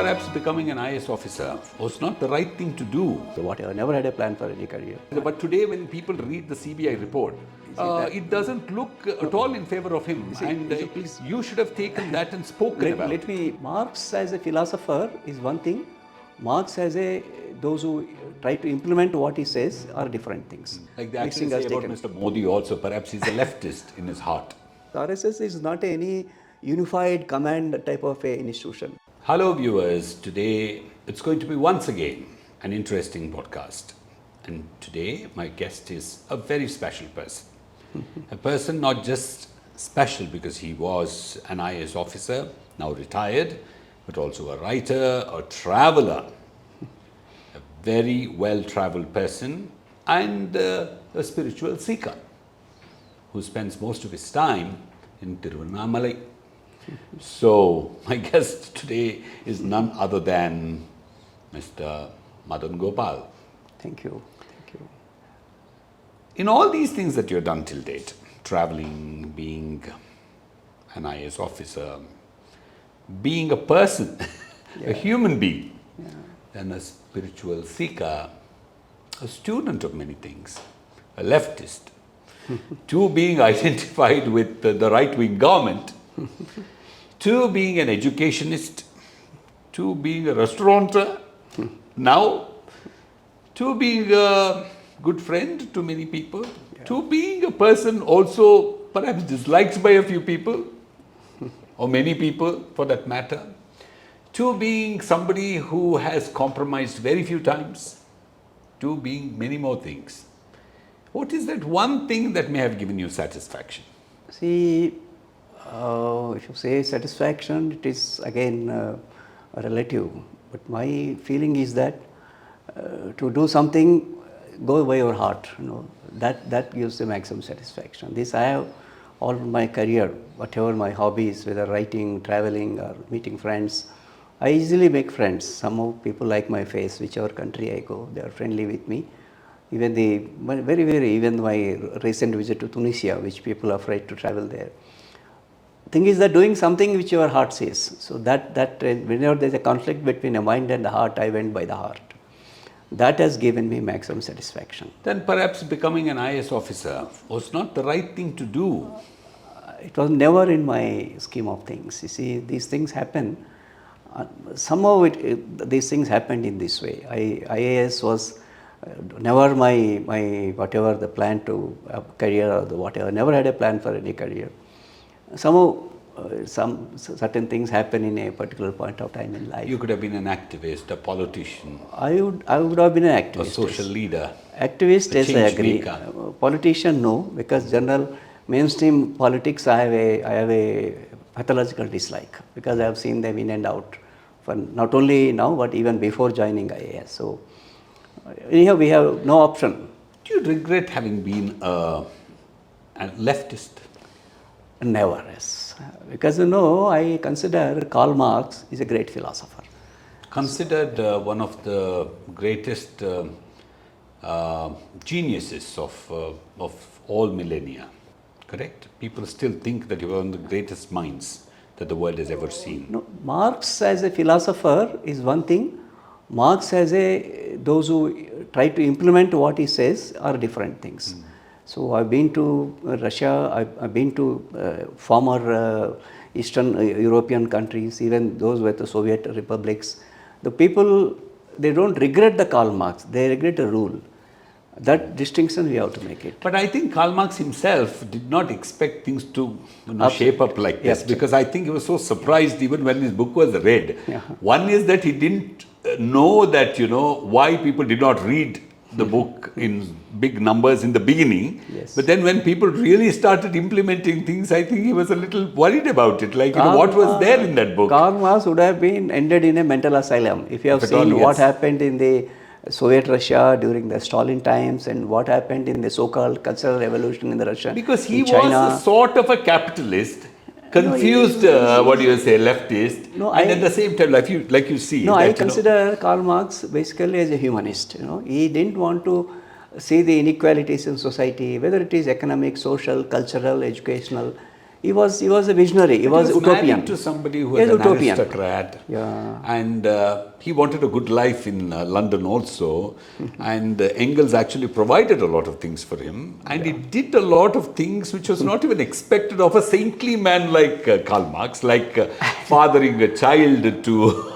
perhaps becoming an IAS officer was not the right thing to do. So whatever, never had a plan for any career. But today when people read the CBI report, it doesn't look at all in favor of him. You should have taken that and spoken about it. Marx as a philosopher is one thing. Marx as those who try to implement what he says are different things. Like they actually say about Mr. Modi also, perhaps he's a leftist in his heart. The RSS is not any unified command type of a institution. Hello viewers, today it's going to be once again an interesting podcast. And today my guest is a very special person. A person not just special because he was an IAS officer, now retired, but also a writer, a traveler, a very well-traveled person and a spiritual seeker who spends most of his time in Tiruvannamalai. So my guest today is none other than Mr. Madan Gopal. Thank you. Thank you. In all these things that you've done till date, traveling, being an IAS officer, being a person, a human being, and a spiritual seeker, a student of many things, a leftist, to being identified with the right-wing government, to being an educationist, to being a restaurateur, now to being a good friend to many people, to being a person also perhaps disliked by a few people, or many people for that matter, to being somebody who has compromised very few times, to being many more things. What is that one thing that may have given you satisfaction? See, if you say satisfaction, it is again relative. But my feeling is that to do something, go by your heart. That gives the maximum satisfaction. This I have all my career, whatever my hobbies, whether writing, traveling, or meeting friends. I easily make friends. Somehow people like my face, whichever country I go, they are friendly with me. Even even my recent visit to Tunisia, which people are afraid to travel there. Thing is that doing something which your heart says. So that whenever there is a conflict between the mind and the heart, I went by the heart. That has given me maximum satisfaction. Then perhaps becoming an IAS officer was not the right thing to do. It was never in my scheme of things. You see, these things happen. Somehow these things happened in this way. IAS was never my whatever the plan to career or the whatever. Never had a plan for any career. Somehow some certain things happen in a particular point of time in life. You could have been an activist, a politician. I would have been an activist. A social leader. Activist, yes, I agree. Politician, no, because general mainstream politics, I have a pathological dislike because I have seen them in and out, for not only now but even before joining IAS. So anyhow, we have no option. Do you regret having been a leftist? Never, yes. Because I consider Karl Marx is a great philosopher. Considered one of the greatest geniuses of all millennia, correct? People still think that he was one of the greatest minds that the world has ever seen. No, Marx as a philosopher is one thing. Marx as those who try to implement what he says are different things. So I've been to Russia, I've been to former Eastern European countries, even those with the Soviet republics. The people, they don't regret the Karl Marx, they regret the rule. That distinction we have to make it. But I think Karl Marx himself did not expect things to shape up like this, because I think he was so surprised even when his book was read. Yeah. One is that he didn't know that, why people did not read the book in big numbers in the beginning, but then when people really started implementing things, I think he was a little worried about it, like what was there in that book. Karl Marx would have been ended in a mental asylum. If you have seen what happened in the Soviet Russia during the Stalin times and what happened in the so-called cultural revolution in the Russia. Because he was a sort of a capitalist, confused, leftist, and at the same time, like you see. No, I consider Karl Marx basically as a humanist. He didn't want to see the inequalities in society, whether it is economic, social, cultural, educational. he was a visionary. He was utopian. Married to somebody who He was was an utopian. aristocrat. Yeah. And he wanted a good life in London also. And Engels actually provided a lot of things for him. And he did a lot of things which was not even expected of a saintly man like Karl Marx, like fathering a child to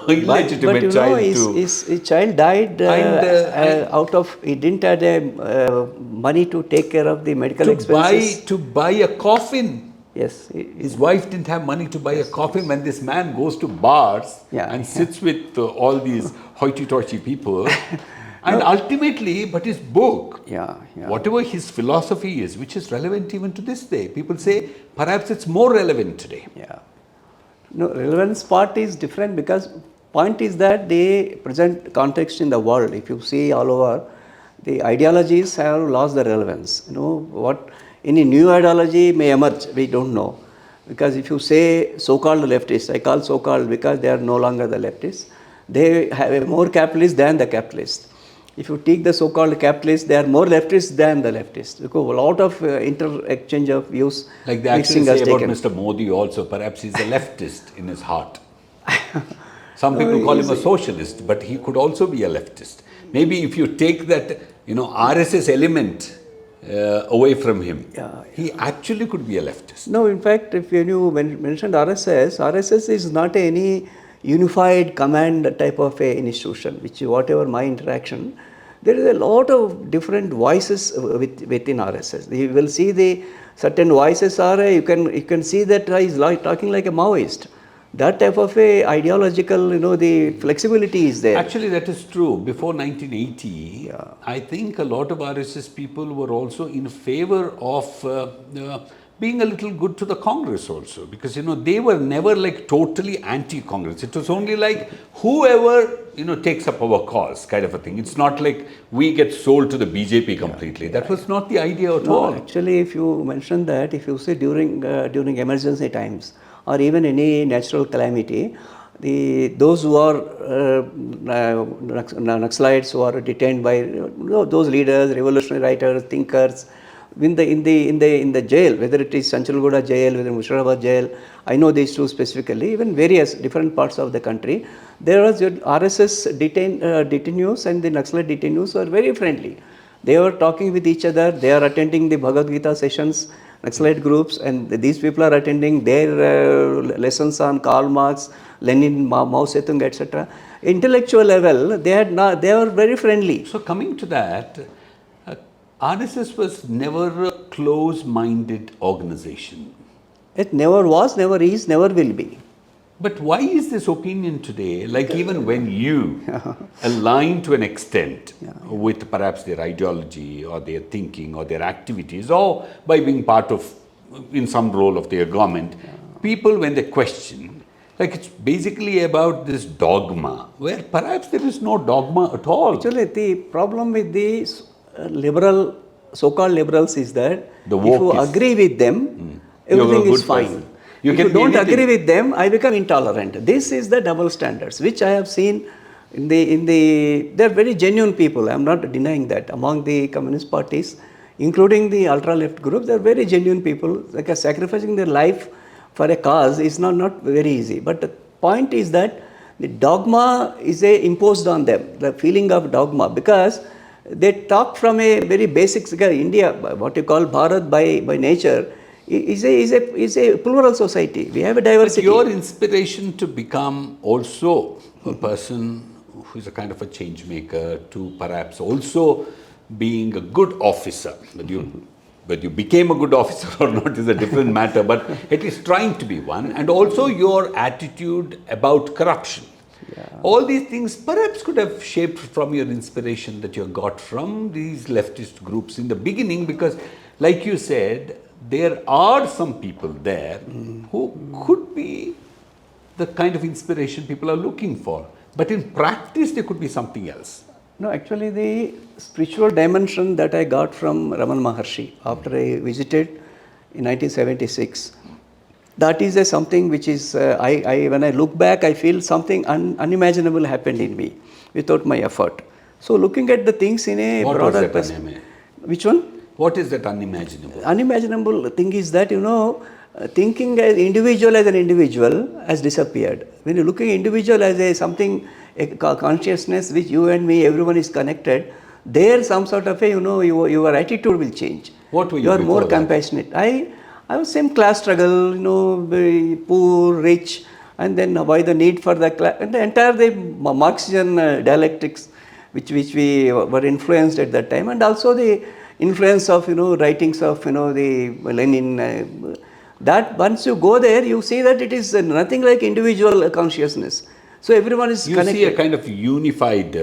illegitimate but you know, child his child died out of, he didn't have money to take care of the medical expenses. to buy a coffin. Yes. His wife didn't have money to buy a coffin. When this man goes to bars and sits with all these hoity-toity people, and ultimately, but his book, whatever his philosophy is, which is relevant even to this day, people say perhaps it's more relevant today. Yeah. No, relevance part is different because point is that the present context in the world, if you see all over, the ideologies have lost their relevance. You know, what any new ideology may emerge, we don't know. Because if you say so-called leftists, I call so-called because they are no longer the leftists, they have more capitalists than the capitalists. If you take the so-called capitalists, they are more leftists than the leftists. Because a lot of inter-exchange of views. Like they actually say about Mr. Modi also, perhaps he's a leftist in his heart. Some people call him a socialist, but he could also be a leftist. Maybe if you take that, RSS element away from him, he actually could be a leftist. No, in fact, if you mentioned RSS is not any unified command type of a institution, which whatever my interaction, there is a lot of different voices within RSS. You will see the certain voices are, you can see that he is talking like a Maoist. That type of a ideological, the flexibility is there. Actually, that is true. Before 1980, I think a lot of RSS people were also in favor of being a little good to the Congress also, because they were never like totally anti-Congress. It was only like whoever takes up our cause kind of a thing. It's not like we get sold to the BJP completely. That was not the idea at all. Actually, if you mention that, if you say during emergency times or even any natural calamity, those who are Naxalites who are detained by those leaders, revolutionary writers, thinkers, in the jail, whether it is Sanchalgoda jail, whether Musharrafabad jail, I know these two specifically, even various different parts of the country, there was RSS detainees and the Naxalite detainees were very friendly. They were talking with each other, they are attending the Bhagavad Gita sessions, Naxalite groups, and these people are attending their lessons on Karl Marx, Lenin, Mao Zedong, etc. Intellectual level, they were very friendly. So coming to that, RSS was never a close-minded organization. It never was, never is, never will be. But why is this opinion today, like even when you align to an extent with perhaps their ideology or their thinking or their activities, or by being part of, in some role of their government, people when they question, like it's basically about this dogma, where perhaps there is no dogma at all. Actually, the problem with the so-called liberals is that if you agree with them, everything is fine. If you don't agree with them, I become intolerant. This is the double standards, which I have seen they are very genuine people. I am not denying that. Among the communist parties, including the ultra-left group, they are very genuine people. Like sacrificing their life for a cause is not very easy. But the point is that the dogma is imposed on them, the feeling of dogma, because they talk from a very basic, India, what you call Bharat by nature, is a plural society. We have a diversity. But your inspiration to become also a person who is a kind of a change maker, to perhaps also being a good officer, whether you became a good officer or not is a different matter, but at least trying to be one, and also your attitude about corruption. All these things perhaps could have shaped from your inspiration that you got from these leftist groups in the beginning, because like you said, there are some people there who could be the kind of inspiration people are looking for. But in practice, there could be something else. No, actually the spiritual dimension that I got from Ramana Maharshi after I visited in 1976, that is something which is, when I look back, I feel something unimaginable happened in me without my effort. So looking at the things in a broader perspective. Which one? What is that unimaginable? Unimaginable thing is that, thinking as an individual has disappeared. When you look at individual as a something, a consciousness which you and me, everyone is connected, there some sort of a, your attitude will change. What were you You are before more that? compassionate. I was same class struggle, very poor, rich, and then why the need for the class, and the entire Marxian dialectics which we were influenced at that time, and also the influence of writings of the Lenin. That once you go there, you see that it is nothing like individual consciousness. So everyone is connected. You see a kind of unified.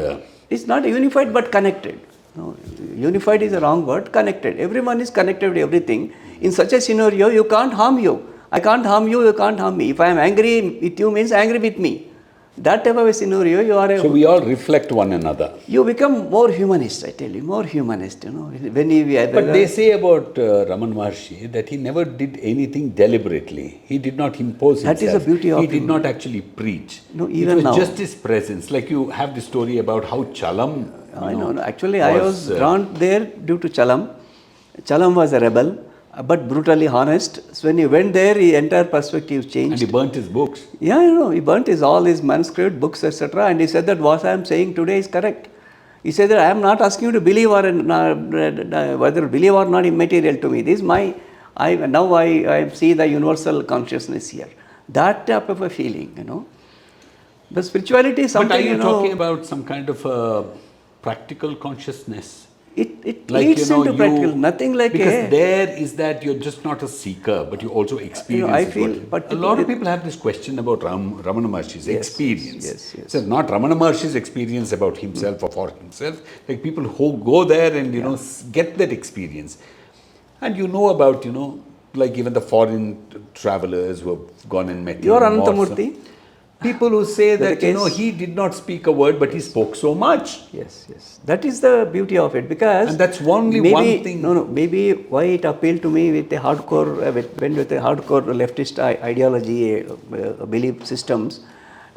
It's not unified but connected. No, unified is a wrong word. Connected. Everyone is connected with everything. In such a scenario, you can't harm you. I can't harm you. You can't harm me. If I am angry with you, means angry with me. That type of a scenario, you are. So we all reflect one another. You become more humanist. I tell you, more humanist. When But they say about Raman Maharshi that he never did anything deliberately. He did not impose himself. That is the beauty of He did him. not actually preach. No, it even was now. just his presence. Like you have the story about how Chalam. I know. Actually, I was drawn there due to Chalam. Chalam was a rebel, but brutally honest. So when he went there, his entire perspective changed. And he burnt his books. Yeah, he burnt all his manuscript, books, etc. And he said that what I am saying today is correct. He said that I am not asking you to believe or whether believe or not immaterial to me. This is my, now I see the universal consciousness here. That type of a feeling, The spirituality is something, But are you talking about some kind of practical consciousness? It Like, leads into practical, nothing like because there is that you're just not a seeker, but you also experience. I feel a lot of people have this question about Ramana Maharshi's experience. Yes. So not Ramana Maharshi's experience about himself or for himself, like people who go there and get that experience. And about, like even the foreign travelers who have gone and met You are him. Anantamurti. People who say that, case? he did not speak a word, but he spoke so much. Yes. That is the beauty of it, because And that's only maybe, one thing. No, maybe why it appealed to me with a hardcore, with a hardcore leftist ideology, belief systems,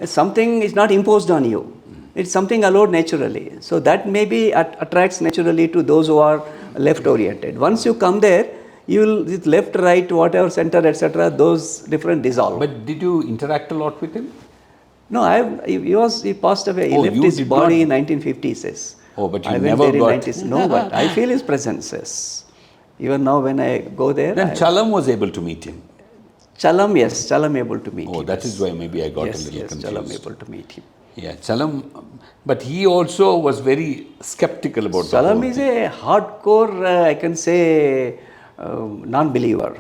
something is not imposed on you. It's something allowed naturally. So that maybe attracts naturally to those who are left oriented. Once you come there, you will, with left, right, whatever, center, etc., those different dissolve. But did you interact a lot with him? No, he passed away. He left his body in 1950s. Yes. Oh, but you I never went there got... in 90s. No, but I feel his presence. Yes. Even now when I go there. Then Chalam was able to meet him. Chalam, yes. Chalam able to meet him. Oh, that is why maybe I got a little confused. Chalam able to meet him. Yeah, Chalam, but he also was very skeptical about the whole Chalam is a hardcore, I can say, non-believer.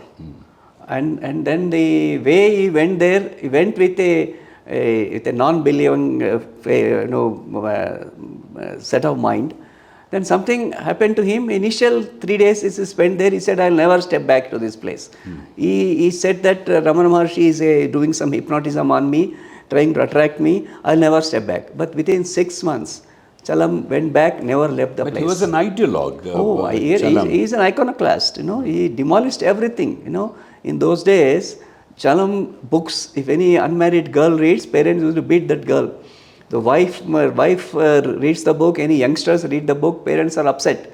And then the way he went there, he went with a non-believing set of mind. Then something happened to him. Initial 3 days he spent there, he said, I'll never step back to this place. He said that Ramana Maharshi is doing some hypnotism on me, trying to attract me, I'll never step back. But within 6 months, Chalam went back, never left the place. But he was an ideologue. He is an iconoclast, he demolished everything, In those days, Chalam books, if any unmarried girl reads, parents used to beat that girl. The wife reads the book, any youngsters read the book, parents are upset.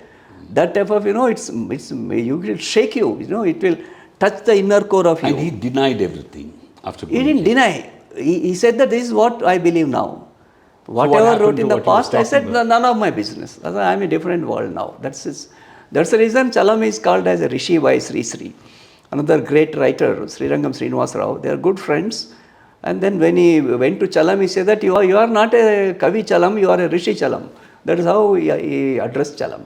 That type of, it will shake you, it will touch the inner core of you. And he denied everything after He didn't deny. He said that this is what I believe now. Whatever I wrote in the past, I said, none of my business. I am a different world now. That's the reason Chalam is called as a Rishi by Sri Sri. Another great writer, Srirangam Srinivasa Rao. They are good friends. And then when he went to Chalam, he said that you are not a Kavi Chalam, you are a Rishi Chalam. That is how he addressed Chalam.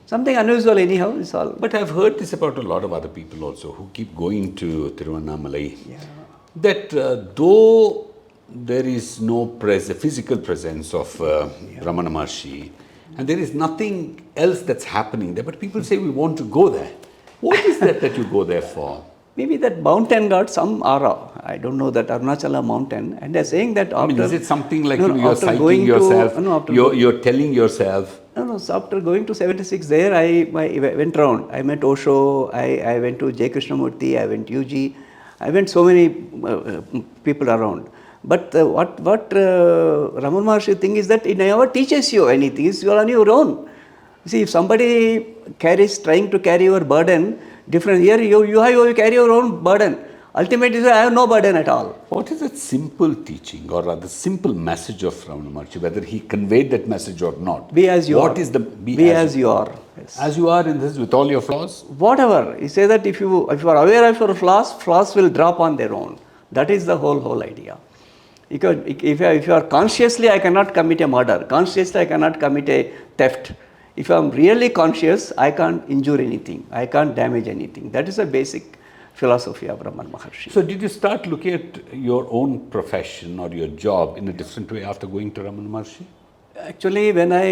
Something unusual anyhow, is all. But I've heard this about a lot of other people also who keep going to Tiruvannamalai. Yeah. That though there is no physical presence of Ramana Maharshi, and there is nothing else that's happening there, but people say we want to go there. What is that you go there for? Maybe that mountain got some aura. I don't know, that Arunachala mountain. And they're saying that after... is it something like you're psyching yourself, you're telling yourself? No, so after going to 76 there, I went around. I met Osho, I went to J. Krishnamurti, I went to UG. I went so many people around. But what Raman Maharshi thing is that it never teaches you anything. You are on your own. See, if somebody trying to carry your burden, different. Here you carry your own burden. Ultimately, I have no burden at all. What is that simple teaching or rather simple message of Ramana Maharshi, whether he conveyed that message or not? Be as you are. What is the be as you are? Yes. As you are in this with all your flaws? Whatever. He says that if you are aware of your flaws will drop on their own. That is the whole idea. Because if you are consciously, I cannot commit a murder. Consciously, I cannot commit a theft. If I am really conscious, I can't injure anything. I can't damage anything. That is a basic philosophy of Ramana Maharshi. So did you start looking at your own profession or your job in a different way after going to Ramana Maharshi? Actually, when I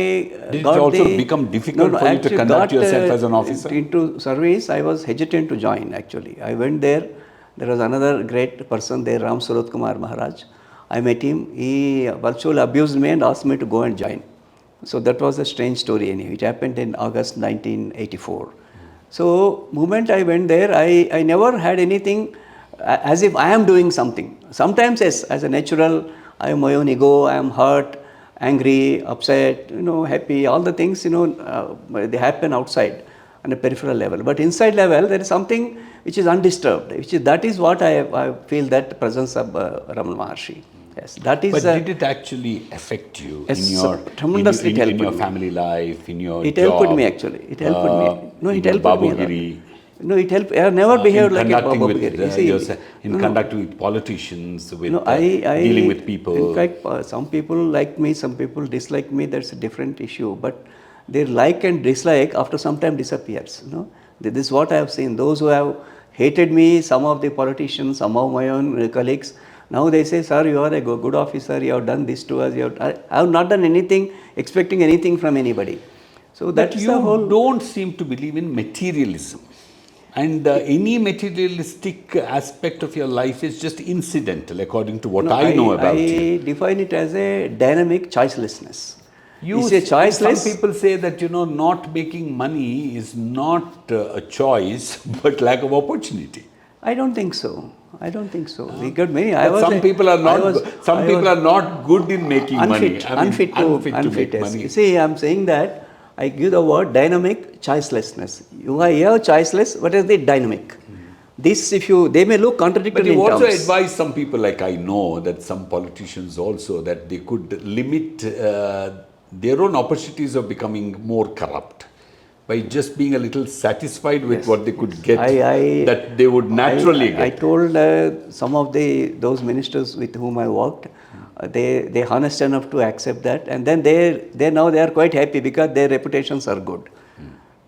did it also become difficult for you to conduct yourself as an officer? Into service, I was hesitant to join actually. I went there. There was another great person there, Ram Surot Kumar Maharaj. I met him. He virtually abused me and asked me to go and join. So that was a strange story anyway. It happened in August 1984. So, moment I went there, I never had anything as if I am doing something. Sometimes, yes, as a natural, I have my own ego, I am hurt, angry, upset, happy, all the things, they happen outside on a peripheral level. But inside level, there is something which is undisturbed, that is what I feel that presence of Ramana Maharshi. Yes, that is. But did it actually affect you yes, in your tremendously in your family life, in your it job? Helped me actually. It helped me. No, it helped Babugiri, me. No, it helped. I have never behaved like a babugiri. Conducting with politicians, with dealing with people. In fact, some people like me, some people dislike me. That's a different issue. But their like and dislike after some time disappears. This is what I have seen. Those who have hated me, some of the politicians, some of my own colleagues. Now they say, sir, you are a good officer, you have done this to us. I have not done anything, expecting anything from anybody. So that you don't seem to believe in materialism. And any materialistic aspect of your life is just incidental, according to what I know about you. I define it as a dynamic choicelessness. You say choiceless. Some people say that, not making money is not a choice, but lack of opportunity. I don't think so. We got many. Some people are not good in making money. Unfit to make money. See, I am saying that I give the word dynamic choicelessness. You are choiceless. What is the dynamic? This, they may look contradictory. But you also advise some people, like I know that some politicians also, that they could limit their own opportunities of becoming more corrupt by just being a little satisfied with what they could get, that they would naturally get. I told some of those ministers with whom I worked, they honest enough to accept that, and then they are quite happy because their reputations are good.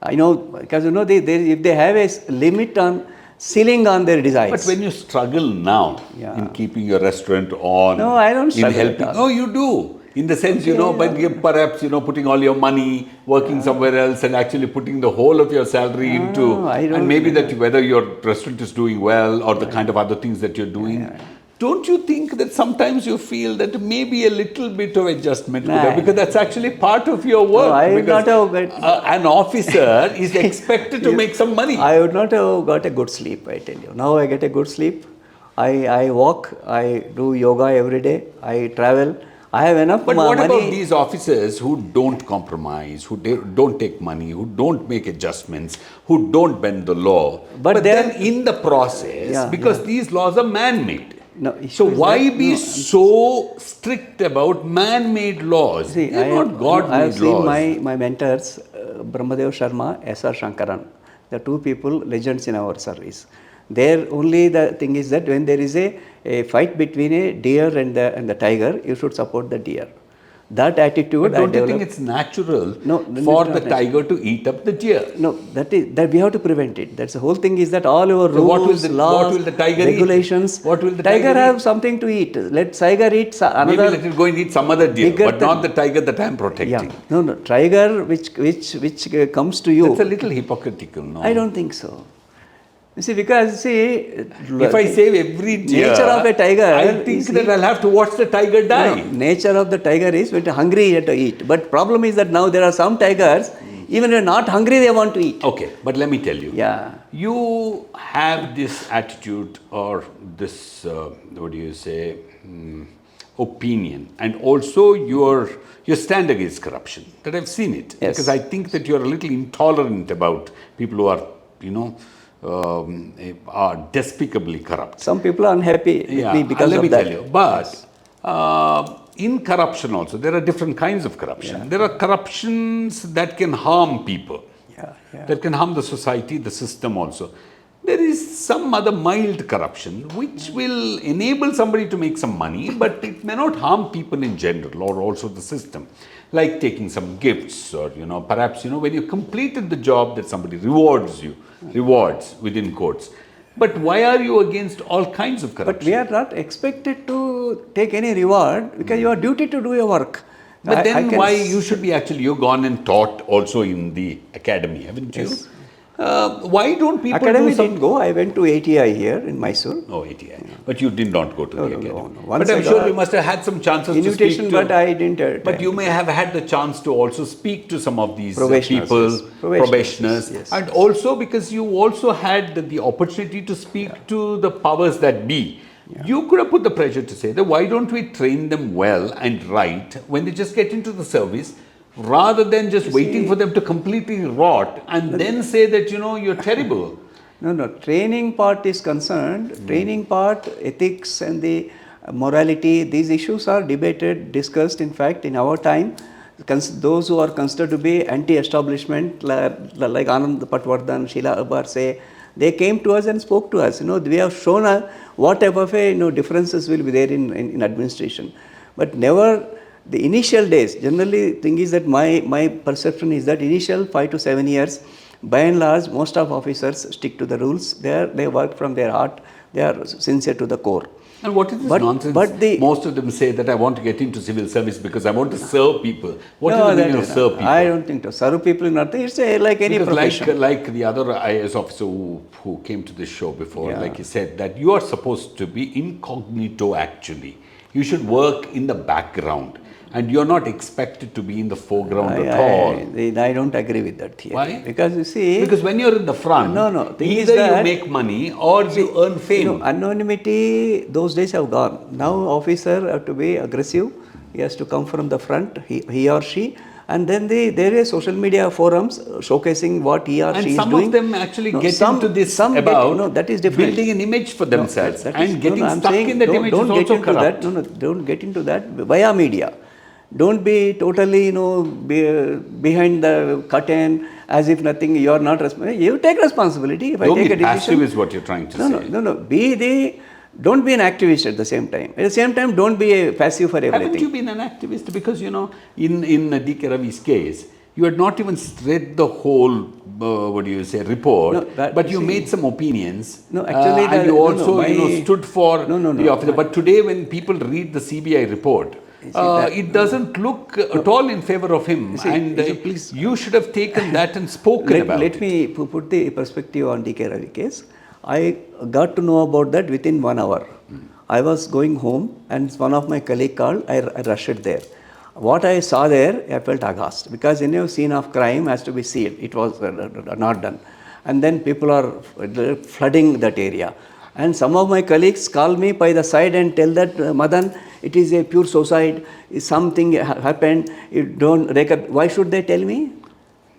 I know, because if they have a limit on ceiling on their desires. But when you struggle now in keeping your restaurant on, no, I don't struggle. In helping, no, you do. In the sense, but perhaps, putting all your money, working somewhere else and actually putting the whole of your salary into, and maybe that whether your restaurant is doing well or the kind of other things that you're doing. Don't you think that sometimes you feel that maybe a little bit of adjustment could have, because that's actually part of your work. No, I would not have an officer is expected to make some money. I would not have got a good sleep, I tell you. Now I get a good sleep. I walk, I do yoga every day, I travel. I have enough money. But what about these officers who don't compromise, who don't take money, who don't make adjustments, who don't bend the law? But then in the process, because these laws are man-made. So why be so strict about man-made laws? See, they're not God-made laws. I have seen my mentors, Brahmadev Sharma, S.R. Shankaran. The two people, legends in our service. There only the thing is that when there is a fight between a deer and the tiger, you should support the deer. That attitude. But don't you think it's natural for the tiger to eat up the deer? No, that we have to prevent it. That's the whole thing is that all our rules, laws, what will the tiger regulations. Eat? What will the tiger have something to eat? Let tiger eat another. Maybe let it go and eat some other deer, but not the tiger that I am protecting. Yeah. No, tiger which comes to you. That's a little hypocritical, no? I don't think so. You see, because if I save every deer, nature of a tiger, I think that I'll have to watch the tiger die. Nature of the tiger is when you're hungry, you have to eat. But problem is that now there are some tigers, even if they're not hungry, they want to eat. Okay, but let me tell you. Yeah. You have this attitude or this, opinion, and also your stand against corruption. That I've seen it. Yes. Because I think that you're a little intolerant about people who are, are despicably corrupt. Some people are unhappy with me because let of me that. tell you. But in corruption also, there are different kinds of corruption. Yeah. There are corruptions that can harm people, Yeah. that can harm the society, the system also. There is some other mild corruption which will enable somebody to make some money, but it may not harm people in general or also the system. Like taking some gifts, or perhaps when you completed the job that somebody rewards you, rewards within quotes. But why are you against all kinds of corruption? But we are not expected to take any reward because you are duty to do your work. But then why you should be actually, you've gone and taught also in the academy, haven't you? Yes. Why don't people Academy do some... didn't go. I went to ATI here in Mysore. Oh, ATI. But you did not go to the academy. No. But I'm sure you must have had some chances Invitation, to speak to... but I didn't. But you may have had the chance to also speak to some of these Probationers, people, yes. probationers, Yes. and also because you also had the opportunity to speak to the powers that be. You could have put the pressure to say that why don't we train them well and right when they just get into the service, rather than just waiting for them to completely rot and then say that you're terrible. No. Training part is concerned. Training part, ethics and the morality, these issues are debated, discussed. In fact, in our time, those who are considered to be anti-establishment, like Anand Patwardhan, Sheila Abbar say, they came to us and spoke to us. We have shown what type of differences will be there in administration, but never. The initial days, generally thing is that my perception is that initial 5 to 7 years, by and large, most of officers stick to the rules. They work from their heart. They are sincere to the core. And what is this nonsense? Most of them say that I want to get into civil service because I want to serve people. What is the meaning of serve people? I don't think so. Serve people is nothing. It's like any profession. Like the other IAS officer who came to this show before, like he said, that you are supposed to be incognito actually. You should work in the background. And you're not expected to be in the foreground at all. I don't agree with that theory. Why? Because you see... Because when you're in the front, either you make money or you earn fame. Anonymity, those days have gone. Now officer have to be aggressive. He has to come from the front, he or she. And then there is social media forums showcasing what he or she is doing. And some of them actually get into this about that is different. Building an image for themselves and getting stuck in that image is also corrupt. Don't get into that via media. Don't be totally, behind the curtain as if nothing, you are not responsible. You take responsibility. If Don't I take be a decision. passive is what you're trying to say. No. Don't be an activist at the same time. At the same time, don't be a passive for everything. Haven't you been an activist? Because, in D.K. Ravi's case, you had not even read the whole, report, but you made some opinions. No, actually, and you also, stood for the officer. But today, when people read the CBI report, it doesn't look at all in favor of him, you should have taken that and spoken about it. Let me put the perspective on D.K. Ravi case. I got to know about that within 1 hour. I was going home and one of my colleagues called, I rushed there. What I saw there, I felt aghast because scene of crime has to be sealed. It was not done. And then people are flooding that area. And some of my colleagues call me by the side and tell that, Madan, it is a pure suicide, something happened, you don't record. Why should they tell me?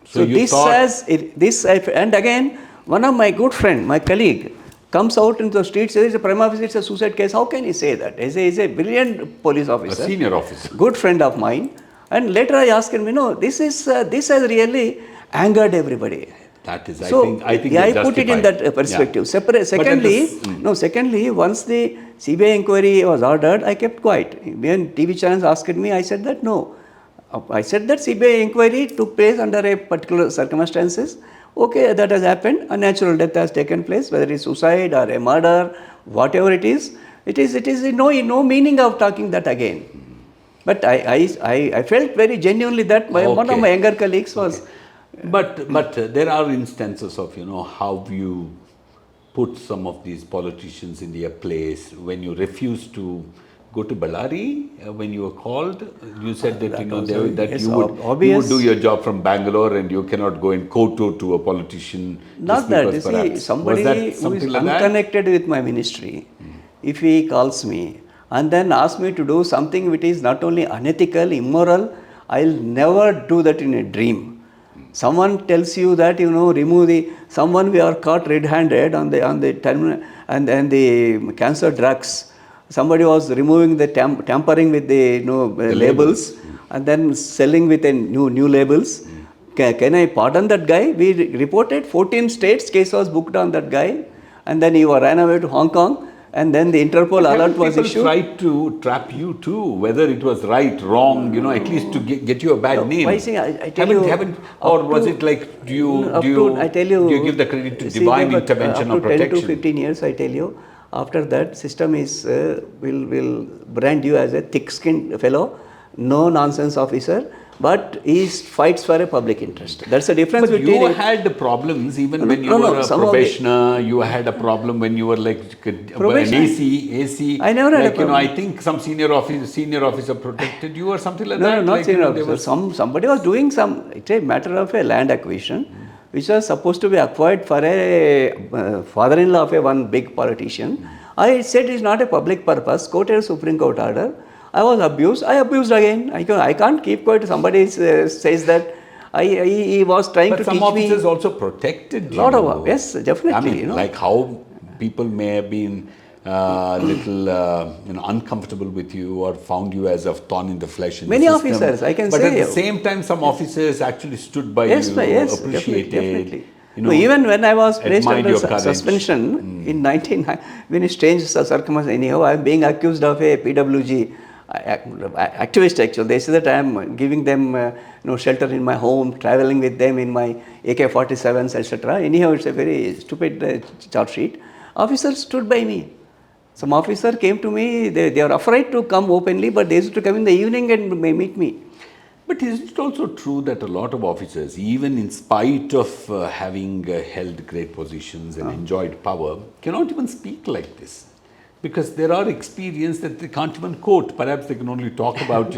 So and again, one of my good friend, my colleague, comes out into the street, says, prima facie, it's a suicide case. How can he say that? He's a brilliant police officer. A senior officer. Good friend of mine. And later I asked him, this has really angered everybody. That is, so, I think I put it in that perspective. Yeah. Secondly, once the CBI inquiry was ordered, I kept quiet. When TV channels asked me, I said that no. I said that CBI inquiry took place under a particular circumstances. Okay, that has happened. A natural death has taken place, whether it is suicide or a murder, whatever it is no meaning of talking that again. But I felt very genuinely that one of my younger colleagues was. Okay. But there are instances of, how you put some of these politicians in their place when you refuse to go to Ballari, when you were called, you said that, you would do your job from Bangalore and you cannot go in kowtow to a politician. Not that, you see, somebody who is unconnected with my ministry, if he calls me and then asks me to do something which is not only unethical, immoral, I'll never do that in a dream. Someone tells you that, remove someone we are caught red-handed on the terminal and the cancer drugs. Somebody was removing the tampering with the labels and then selling with a new labels. Can I pardon that guy? We reported 14 states, case was booked on that guy, and then he ran away to Hong Kong, and then the Interpol alert was issued. People tried to trap you too, whether it was right, wrong, at least to get you a bad name. I tell you, or was it like, do you give the credit to divine intervention or protection? Up to 10 to 15 years, I tell you, after that, system will brand you as a thick-skinned fellow, no nonsense officer, but he fights for a public interest. That's the difference but between. You had problems even when you were a probationer. You had a problem when you were like an AC. I never had a problem. I think some senior officer protected you or something like that. No, not senior officer. Somebody was doing it's a matter of a land acquisition, which was supposed to be acquired for a father-in-law of one big politician. I said it's not a public purpose. Quoted Supreme Court order. I was abused. I abused again. I can't keep quiet. Somebody says that he was trying to teach me. But some officers also protected you. Yes, definitely. Like how people may have been little uncomfortable with you or found you as a thorn in the flesh. Many officers, I can say. But at the same time, some officers actually stood by you, appreciated. Definitely. Even when I was placed under suspension in when it's changed circumstances anyhow, I am being accused of a PWG activist actually. They say that I am giving them shelter in my home, traveling with them in my AK-47s, etc. Anyhow, it's a very stupid charge sheet. Officers stood by me. Some officer came to me, they are afraid to come openly, but they used to come in the evening and meet me. But is it also true that a lot of officers, even in spite of having held great positions and enjoyed power, cannot even speak like this? Because there are experiences that they can't even quote. Perhaps they can only talk about,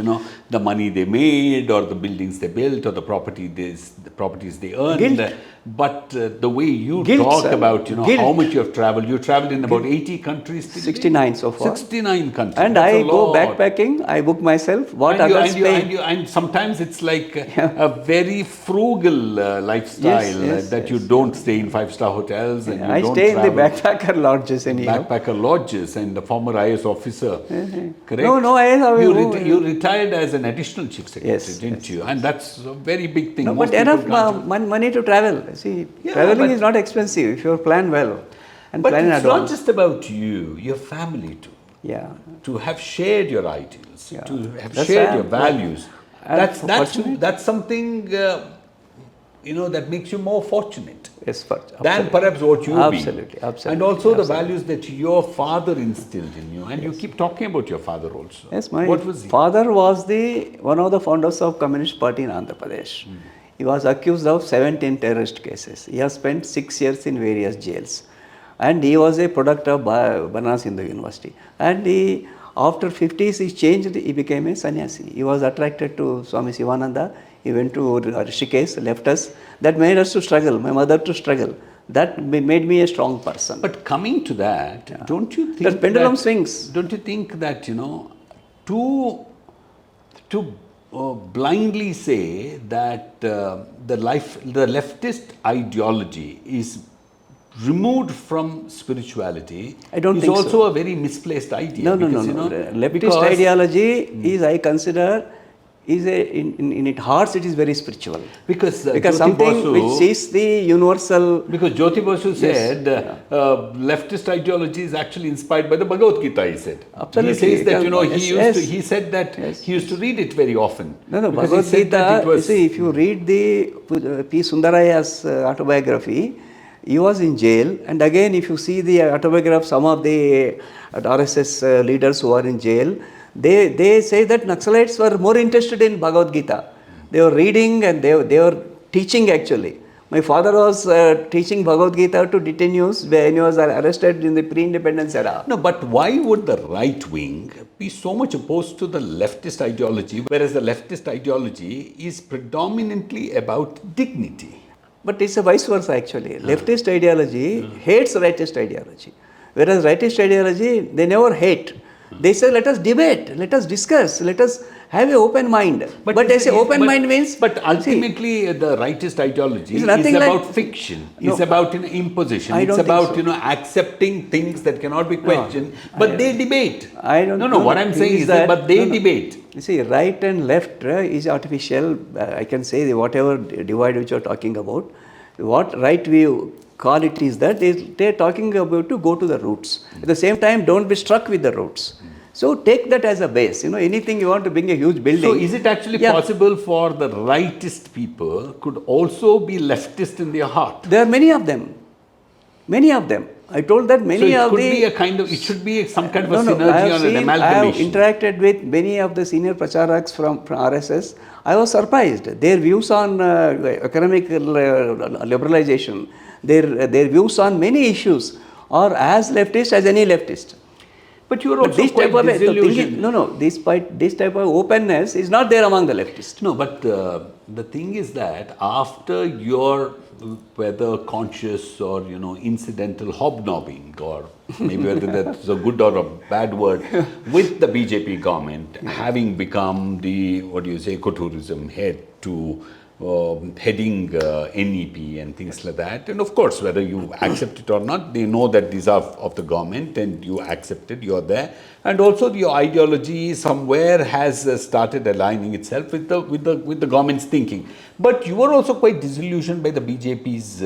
the money they made or the buildings they built or the properties they earned. But the way you talk about, how much you have traveled in about 80 countries. 69 so far. 69 countries. And I go backpacking, I book myself, and sometimes it's like a very frugal lifestyle that you don't stay in 5-star hotels. And I stay in the backpacker lodges anyhow. Backpacker lodges and the former IAS officer, correct? No, IAS officer. You retired as an additional chief secretary, didn't you? And that's a very big thing. No, but enough money to travel. See, traveling is not expensive if you plan well and plan in advance. But it's not just about you, your family too. Yeah. To have shared your ideals, to have shared your values. That's something, that makes you more fortunate. Yes, than perhaps what you've been. Absolutely. And also the values that your father instilled in you. And you keep talking about your father also. Yes, my what was he? Father was one of the founders of Communist Party in Andhra Pradesh. He was accused of 17 terrorist cases. He has spent 6 years in various jails. And he was a product of Banaras Hindu University. And after 50s, he changed, he became a sannyasi. He was attracted to Swami Sivananda. He went to Rishikesh, left us. That made us to struggle, my mother to struggle. That made me a strong person. But coming to that, don't you think the pendulum swings. Don't you think that, to blindly say that the leftist ideology is removed from is also a very misplaced idea. No. Leftist ideology is, I consider, in its heart it is very spiritual. Because something which is the universal. Because Jyoti Basu said leftist ideology is actually inspired by the Bhagavad Gita, he said. Absolutely. He says that, he said that he used to read it very often. No, Bhagavad Gita, if you read the P. Sundaraya's autobiography, he was in jail, and again if you see the autobiography of some of the RSS leaders who are in jail, they say that Naxalites were more interested in Bhagavad Gita. They were reading and they were teaching actually. My father was teaching Bhagavad Gita to detainees when he was arrested in the pre-independence era. No, but why would the right wing be so much opposed to the leftist ideology, whereas the leftist ideology is predominantly about dignity? But it's a vice versa actually. Leftist ideology hates rightist ideology. Whereas rightist ideology, they never hate. They say, let us debate, let us discuss, let us have an open mind. But I say open mind means. But ultimately, the rightist ideology is nothing about like- fiction. No, It's about imposition. I It's don't think about so. accepting things that cannot be questioned. But they debate. I don't No. know. What I'm saying is that, but they debate. You see, right and left is artificial. I can say whatever divide which you're talking about. What right we call it is that they're talking about to go to the roots. At the same time, don't be struck with the roots. So take that as a base. Anything you want to bring a huge building. So is it actually possible for the rightist people could also be leftist in their heart? There are many of them. Many of them. I told that many so of the. It should be some kind of a I synergy have or an seen, I have amalgamation. interacted with many of the senior pracharaks from RSS. I was surprised. Their views on economic liberalization, their views on many issues are as leftist as any leftist. But you are also this quite type of disillusioned. this type of openness is not there among the leftists. No, but the thing is that after your whether conscious or incidental hobnobbing, or maybe whether that's a good or a bad word, with the BJP government, having become the ecotourism head to heading NEP and things like that, and of course whether you accept it or not, they know that these are of the government and you accept it, you're there, and also your ideology somewhere has started aligning itself with the government's thinking. But you were also quite disillusioned by the BJP's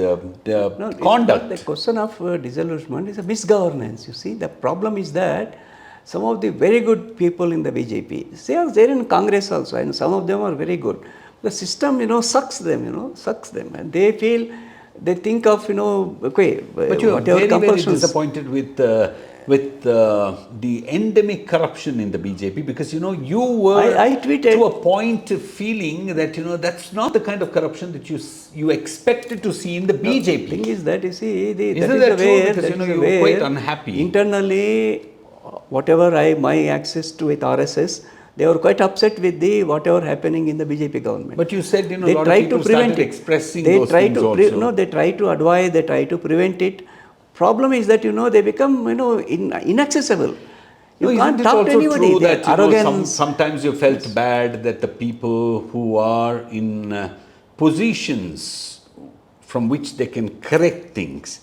conduct. The question of disillusionment is a misgovernance. You see, the problem is that some of the very good people in the BJP, they are there in Congress also, and some of them are very good. The system, sucks them, and they think of, okay, but you are very, very disappointed with the endemic corruption in the BJP, because you were I tweeted to a point feeling that that's not the kind of corruption that you expected to see in the BJP. The thing is that, you see, Isn't that true? Because you were quite unhappy. Internally, whatever my access to with RSS, they were quite upset with whatever happening in the BJP government. But you said they a lot of people started expressing those things also. They try to advise, they try to prevent it. Problem is that they become inaccessible. You can't talk to anybody. True that arrogance. Sometimes you felt bad that the people who are in positions from which they can correct things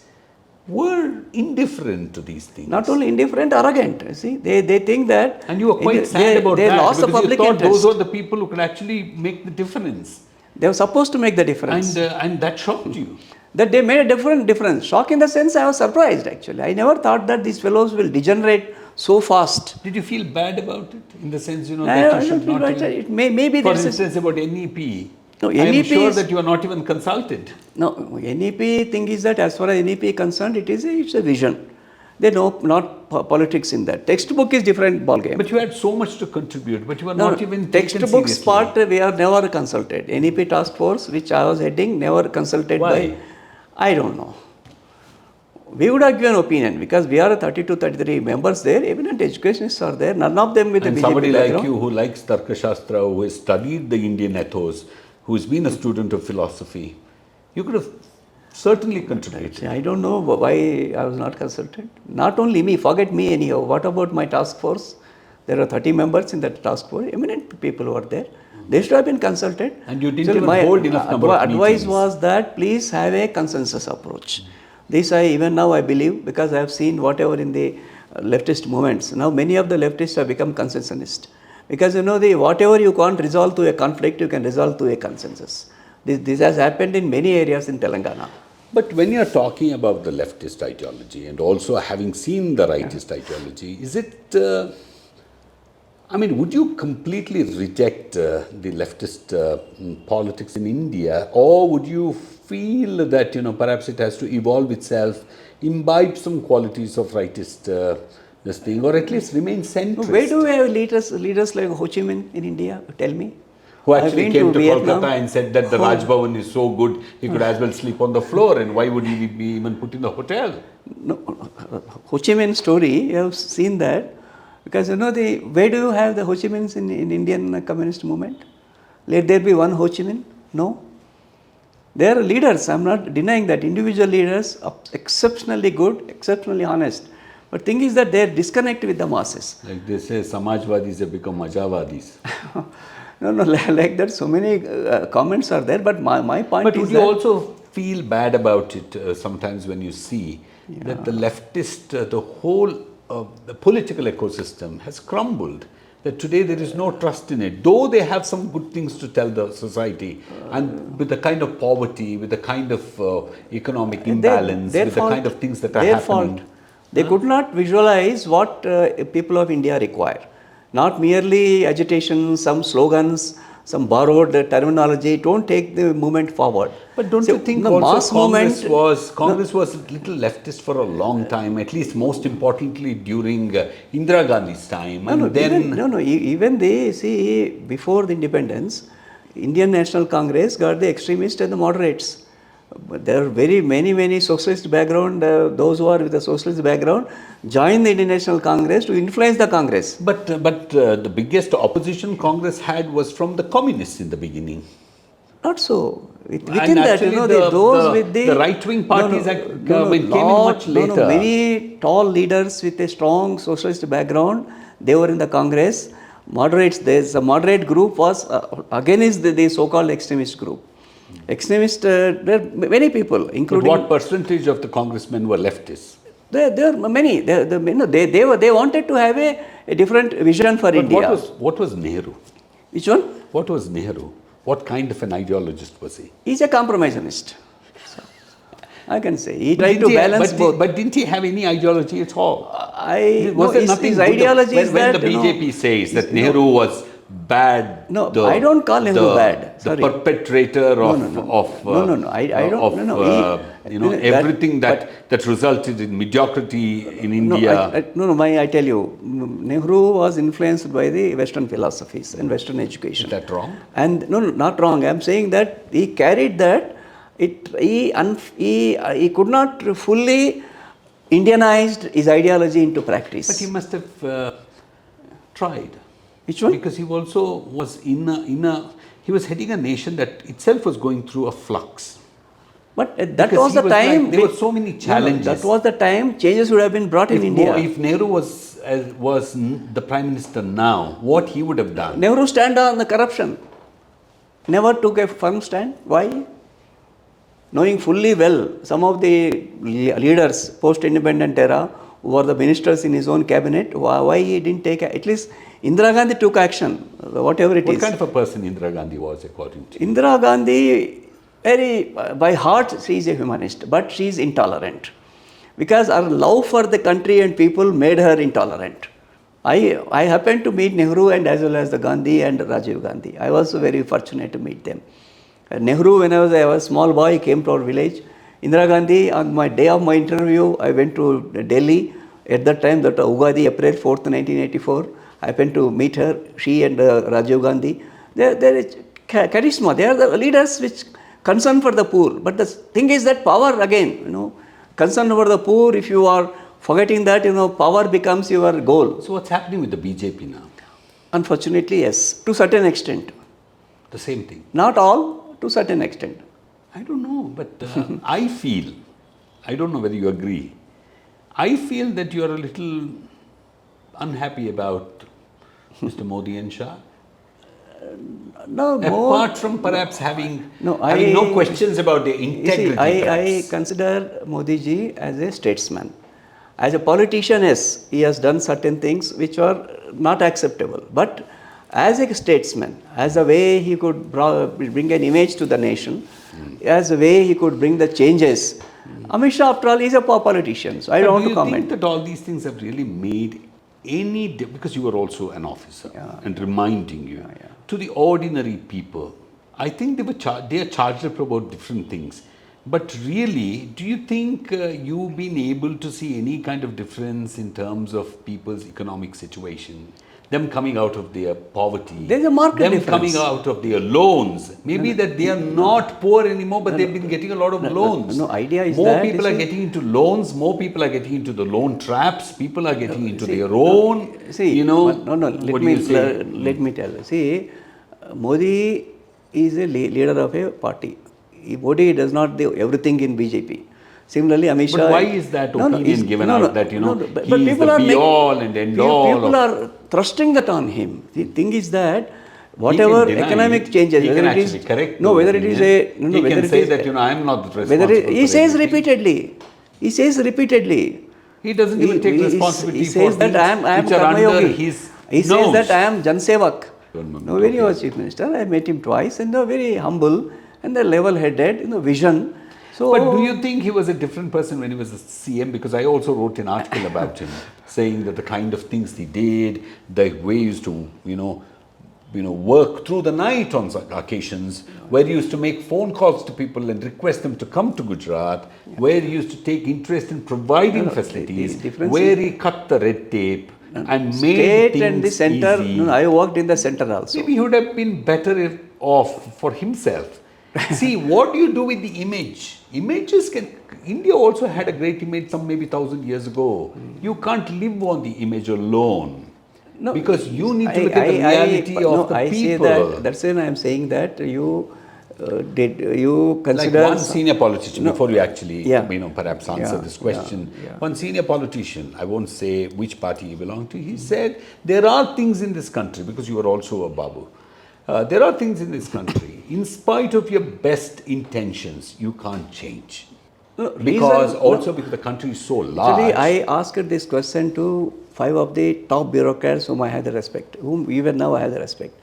were indifferent to these things. Not only indifferent, arrogant. See, they think that. And you were quite sad about they that, lost the because public you thought interest. those were the people who could actually make the difference. They were supposed to make the difference. And that shocked you. That they made a difference. Shock in the sense I was surprised actually. I never thought that these fellows will degenerate so fast. Did you feel bad about it? In the sense, that you should not. Maybe for instance, about NEP. No, I am NEP sure that you are not even consulted. No, NEP thing is that as far as NEP is concerned, it's a vision. They know not politics in that. Textbook is different ballgame. But you had so much to contribute, but you were not even textbooks part we are never consulted. NEP task force, which I was heading, never consulted. Why? By, I don't know. We would have given opinion because we are 32, 33 members there. Eminent educationists are there. None of them with and a BJP somebody background. like you who likes Tarkashastra, who has studied the Indian ethos, who has been a student of philosophy, you could have certainly contributed. I don't know why I was not consulted. Not only me, forget me anyhow. What about my task force? There are 30 members in that task force. Eminent people were there. They should have been consulted. And you didn't even hold enough number of meetings. Advice was that please have a consensus approach. This even now I believe, because I have seen whatever in the leftist movements. Now many of the leftists have become consensusist. Because whatever you can't resolve to a conflict, you can resolve to a consensus. This has happened in many areas in Telangana. But when you are talking about the leftist ideology and also having seen the rightist ideology, is it, would you completely reject the leftist politics in India, or would you feel that, perhaps it has to evolve itself, imbibe some qualities of rightist this thing, or at least remain centrist? Where do we have leaders like Ho Chi Minh in India? Tell me. Who actually came to Kolkata and said that the Raj Bhavan is so good, he could as well sleep on the floor, and why would he be even put in the hotel? No, Ho Chi Minh story, you have seen that, because where do you have the Ho Chi Minhs in Indian communist movement? Let there be one Ho Chi Minh? No. They are leaders, I am not denying that, individual leaders, exceptionally good, exceptionally honest. But thing is that they disconnect with the masses. Like they say, Samajwadis have become Majavadis. No, like that, so many comments are there. But my point But is would that you also feel bad about it sometimes when you see that the leftist, the whole the political ecosystem has crumbled? That today there is no trust in it, though they have some good things to tell the society, and with the kind of poverty, with the kind of economic imbalance, with the kind of things that are their happening. fault. They could not visualize what people of India require. Not merely agitation, some slogans, some borrowed terminology. Don't take the movement forward. But don't So, you think the also mass Congress movement, was a little leftist for a long time, at least most importantly during Indira Gandhi's time, and even they see before the independence, Indian National Congress got the extremists and the moderates. But there are very many socialist background, those who are with the socialist background joined the Indian National Congress to influence the Congress. But the biggest opposition Congress had was from the communists in the beginning. Not so. Within And that, actually those with the right-wing parties came in much later. Many tall leaders with a strong socialist background, they were in the Congress. Moderates, there's a moderate group was against the so-called extremist group. Extremist, there are many people, But including. what percentage of the congressmen were leftists? There are many. They wanted to have a different vision for But India. what was Nehru? Which one? What was Nehru? What kind of an ideologist was he? He's a compromissionist. I can say he tried to balance both. But didn't he have any ideology at all? Was there nothing? His ideology is when that the BJP says that Nehru was bad. No, I don't call Nehru bad. The perpetrator of everything that resulted in mediocrity in India. I tell you, Nehru was influenced by the Western philosophies and Western education. Is that wrong? And no, not wrong. I'm saying that he carried that. He could not fully Indianized his ideology into practice. But he must have tried. Which one? Because he also was he was heading a nation that itself was going through a flux. But that was the time. There were so many challenges. That was the time changes would have been brought in India. If Nehru was the Prime Minister now, what he would have done? Nehru stand on the corruption. Never took a firm stand. Why? Knowing fully well some of the leaders post-independent era who were the ministers in his own cabinet, why he didn't take at least Indira Gandhi took action, whatever it is. What kind of a person Indira Gandhi was according to you? Indira Gandhi, by heart she is a humanist, but she is intolerant. Because her love for the country and people made her intolerant. I happened to meet Nehru and as well as the Gandhi and Rajiv Gandhi. I was very fortunate to meet them. Nehru, when I was a small boy, came to our village. Indira Gandhi, on my day of my interview, I went to Delhi. At that time, that Ugadi, April 4th, 1984, I happened to meet her, she and Rajiv Gandhi. There is charisma. They are the leaders which concern for the poor. But the thing is that power again, concern for the poor, if you are forgetting that, power becomes your goal. So what's happening with the BJP now? Unfortunately, yes, to certain extent. The same thing? Not all, to certain extent. I don't know, but I feel, I don't know whether you agree, I feel that you are a little unhappy about Mr. Modi and Shah. No, apart from perhaps having no questions about their integrity. I consider Modi ji as a statesman. As a politician, yes, he has done certain things which are not acceptable. But as a statesman, as a way he could bring an image to the nation, as a way he could bring the changes. Amit Shah, after all, is a politician, so I don't want to comment. Do you think that all these things have really made any because you were also an officer and reminding you to the ordinary people? I think they are charged up about different things. But really, do you think you've been able to see any kind of difference in terms of people's economic situation? Them coming out of their poverty, there's a marked difference. Them coming out of their loans. Maybe that they are not poor anymore, but they've been getting a lot of loans. Idea is more people are getting into loans. More people are getting into the loan traps. People are getting into their own. Let me tell you. See, Modi is a leader of a party. Modi does not do everything in BJP. Similarly, Amit Shah. But why is that opinion given out that, you know, but he is people the are be-all and end-all? People are thrusting that on him. The thing is that He whatever can deny economic it. changes, He whether can it is actually correct no, the whether it is a opinion. no, He whether can it say is that, you know, I am not responsible whether it, for he says everything. repeatedly. He says repeatedly. He doesn't even take responsibility he says for that things I am which are under Karmayogi. his He says nose. that I am Jan Sevak. One moment, No, when he okay. was chief minister, I met him twice, and they were very humble and they level-headed, vision. So, But do you think he was a different person when he was a CM? Because I also wrote an article about him, saying that the kind of things he did, the way he used to, work through the night on some occasions, where he used to make phone calls to people and request them to come to Gujarat, where he used to take interest in providing facilities, the difference where is- he cut the red tape and made state things and the center. easy. I worked in the center also. Maybe he would have been better off for himself. See, what do you do with the image? India also had a great image some maybe 1,000 years ago. You can't live on the image alone. No, because you need to look at the reality of the people. Say that's when I am saying that you consider Like one senior politician, before you actually, Yeah. perhaps answer Yeah, this question. yeah. One senior politician, I won't say which party he belonged to, he said, there are things in this country, because you are also a Babu, there are things in this country, in spite of your best intentions, you can't change. Because the country is so large. Actually, I asked this question to 5 of the top bureaucrats whom I had the respect, whom even now I have the respect.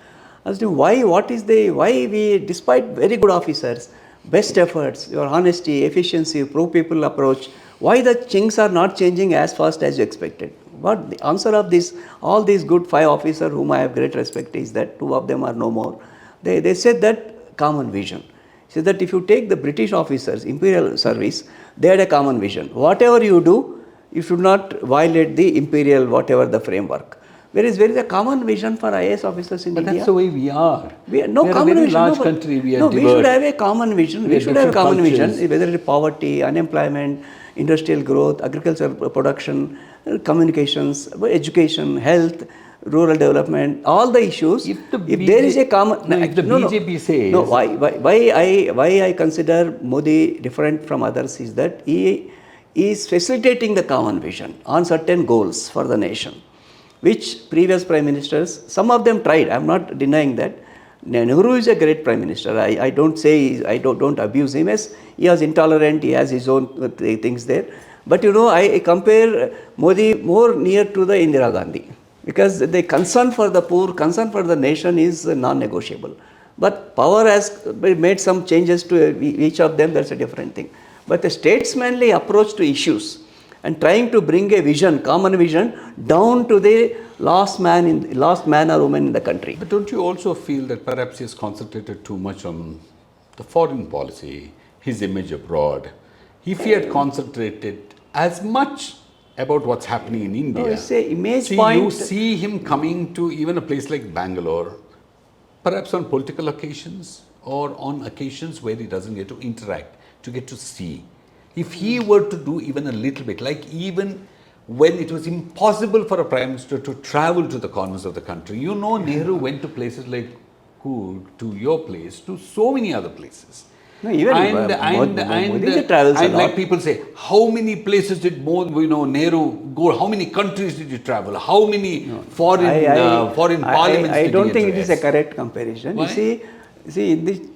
As to why we, despite very good officers, best efforts, your honesty, efficiency, pro-people approach, why the things are not changing as fast as you expected? What the answer of this, all these good 5 officers whom I have great respect is that 2 of them are no more. They said that common vision. So that if you take the British officers, imperial service, they had a common vision. Whatever you do, you should not violate the imperial, whatever the framework. Whereas there is a common vision for IAS officers in But India. that's the way we are. We are we are a very large country. We are we should have a common vision. We should have a common vision, whether it is poverty, unemployment, industrial growth, agricultural production, communications, education, health, rural development, all the issues. If there is a common, if the BJP says, why I consider Modi different from others is that he is facilitating the common vision on certain goals for the nation, which previous prime ministers, some of them tried. I am not denying that. Nehru is a great prime minister. I don't say, I don't abuse him as he was intolerant, he has his own things there. But I compare Modi more near to the Indira Gandhi, because the concern for the poor, concern for the nation is non-negotiable. But power has made some changes to each of them, that's a different thing. But the statesmanly approach to issues and trying to bring a vision, common vision, down to the last man or woman in the country. But don't you also feel that perhaps he has concentrated too much on the foreign policy, his image abroad? If he had concentrated as much about what's happening in India, No, it's a image point. You see him coming to even a place like Bangalore, perhaps on political occasions or on occasions where he doesn't get to interact, to get to see. If he were to do even a little bit, like even when it was impossible for a prime minister to travel to the corners of the country, Nehru went to places like to your place, to so many other places. No, even Modi travels a lot. Like people say, how many places did Nehru go? How many countries did he travel? How many foreign parliaments I did don't he think it is a address? correct comparison. Why? You see,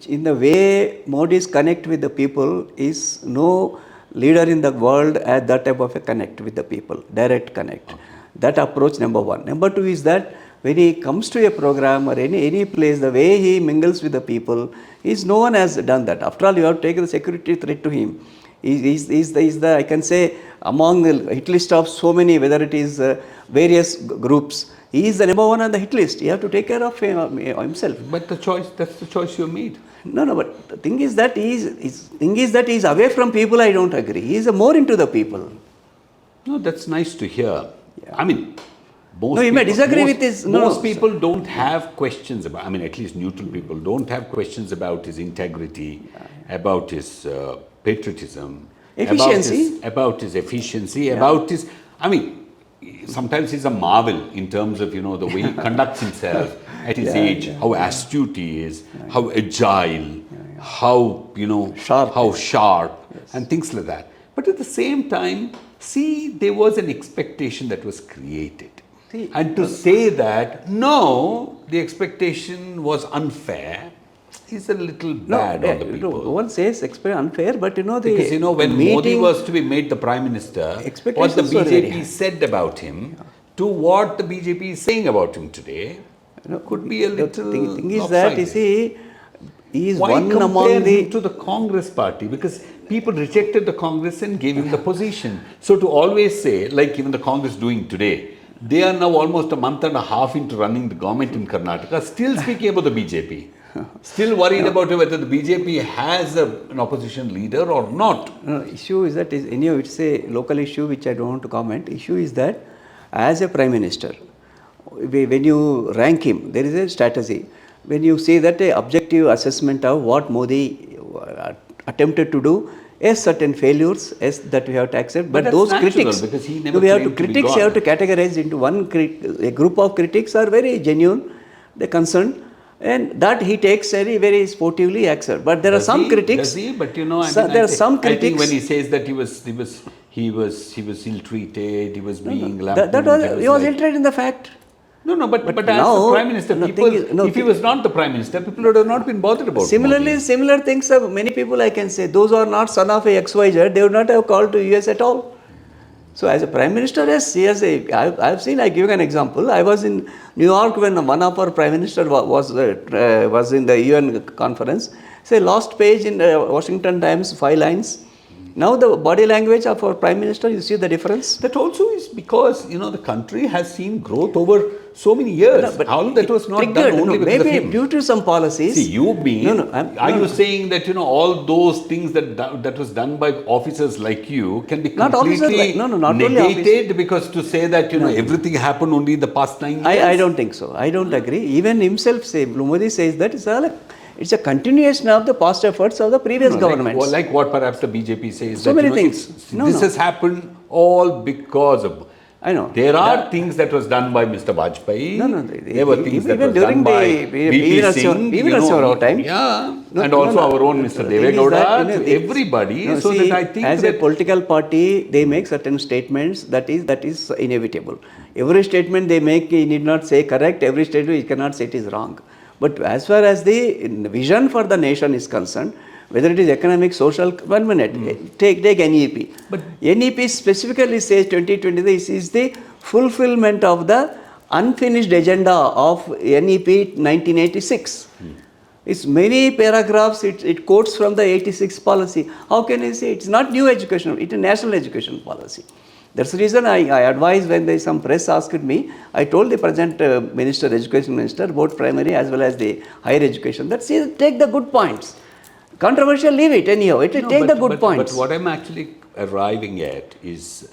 in the way Modi's connect with the people is no leader in the world had that type of a connect with the people, direct connect. Okay. That approach, number 1. Number 2 is that when he comes to a program or any place, the way he mingles with the people, no one has done that. After all, you have taken the security threat to him. He's the, I can say, among the hit list of so many, whether it is various groups, he is the number 1 on the hit list. You have to take care of himself. But that's the choice you made. No, but the thing is that he is away from people. I don't agree. He is more into the people. No, that's nice to hear. Yeah. I mean, you may disagree with this. Most people don't have questions about, at least neutral people don't have questions about his integrity, about his patriotism, efficiency, about his efficiency, about his, sometimes he's a marvel in terms of, the way he conducts himself at his age, how astute he is, how agile, how, sharp, how sharp, and things like that. But at the same time, see, there was an expectation that was created. See, and to say that, no, the expectation was unfair, is a little bad on the people. No one says unfair, but Because when Modi was to be made the Prime Minister, what the expectations were very BJP high. said about him to what the BJP is saying about him today could be a little The thing is that, you lopsided. see, he is Why one compare among the... him to the Congress party? Because people rejected the Congress and gave him the position. So to always say, like even the Congress doing today, they are now almost a month and a half into running the government in Karnataka, still speaking about the BJP. Still worried about whether the BJP has an opposition leader or not. No, issue is that it's a local issue which I don't want to comment. Issue is that as a Prime Minister, when you rank him, there is a strategy. When you say that a objective assessment of what Modi attempted to do, yes, certain failures, yes, that we have to accept. But that's those natural, critics, because he never we have to claimed to be critics God. have to categorize into a group of critics are very genuine, they're concerned, and that he takes very, very sportively accept. But there are some critics. Does he? But there are some I think critics. when he says that he was ill-treated, he was being He was illiterate in the fact. No, but as now, the Prime Minister, if he was not the Prime Minister, people would have not been bothered about Similarly, Modi. similar things of many people I can say. Those who are not son of a XYZ, they would not have called to US at all. So as a Prime Minister, yes, I've seen, I give an example. I was in New York when one of our Prime Minister was in the UN conference. Say last page in Washington Times, 5 lines. Now the body language of our Prime Minister, you see the difference? That also is because, the country has seen growth over so many years. But How that was not triggered, done only because of maybe him. due to some policies. See, you being, are you saying that, all those things that was done by officers like you can be Not officers completely not only negated because to say that, everything happened only in the past 9 years? I don't think so. I don't agree. Even himself Modi says that it's a continuation of the past efforts of the previous governments. Like what perhaps the BJP says. So that, many things. This has happened all because of... I know. There are things that was done by Mr. Vajpayee. There were things that was during done by the VP Singh. even our time. Yeah. And also our own Mr. Devegowda, to everybody. That I think as a political party, they make certain statements that is inevitable. Every statement they make, you need not say correct. Every statement you cannot say it is wrong. But as far as the vision for the nation is concerned, whether it is economic, social, 1 minute, take NEP. But NEP specifically says 2023 is the fulfillment of the unfinished agenda of NEP 1986. It's many paragraphs, it quotes from the 86 policy. How can you say it's not new education, it's a national education policy. That's the reason I advise when some press asked me, I told the present Education Minister, both primary as well as the higher education, that take the good points. Controversial, leave it anyhow. Take the good points. But what I'm actually arriving at is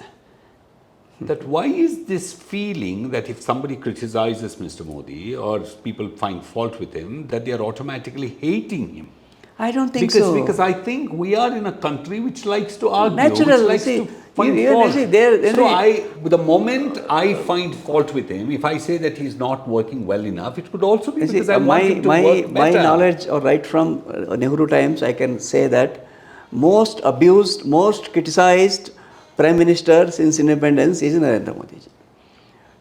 that why is this feeling that if somebody criticizes Mr. Modi or people find fault with him, that they are automatically hating him? I don't think so. Because I think we are in a country which likes to argue, Natural, which likes to find fault. The moment I find fault with him, if I say that he's not working well enough, it could also be because I want him to work my better. knowledge, or right from Nehru times, I can say that most abused, most criticized Prime Minister since independence is Narendra Modi.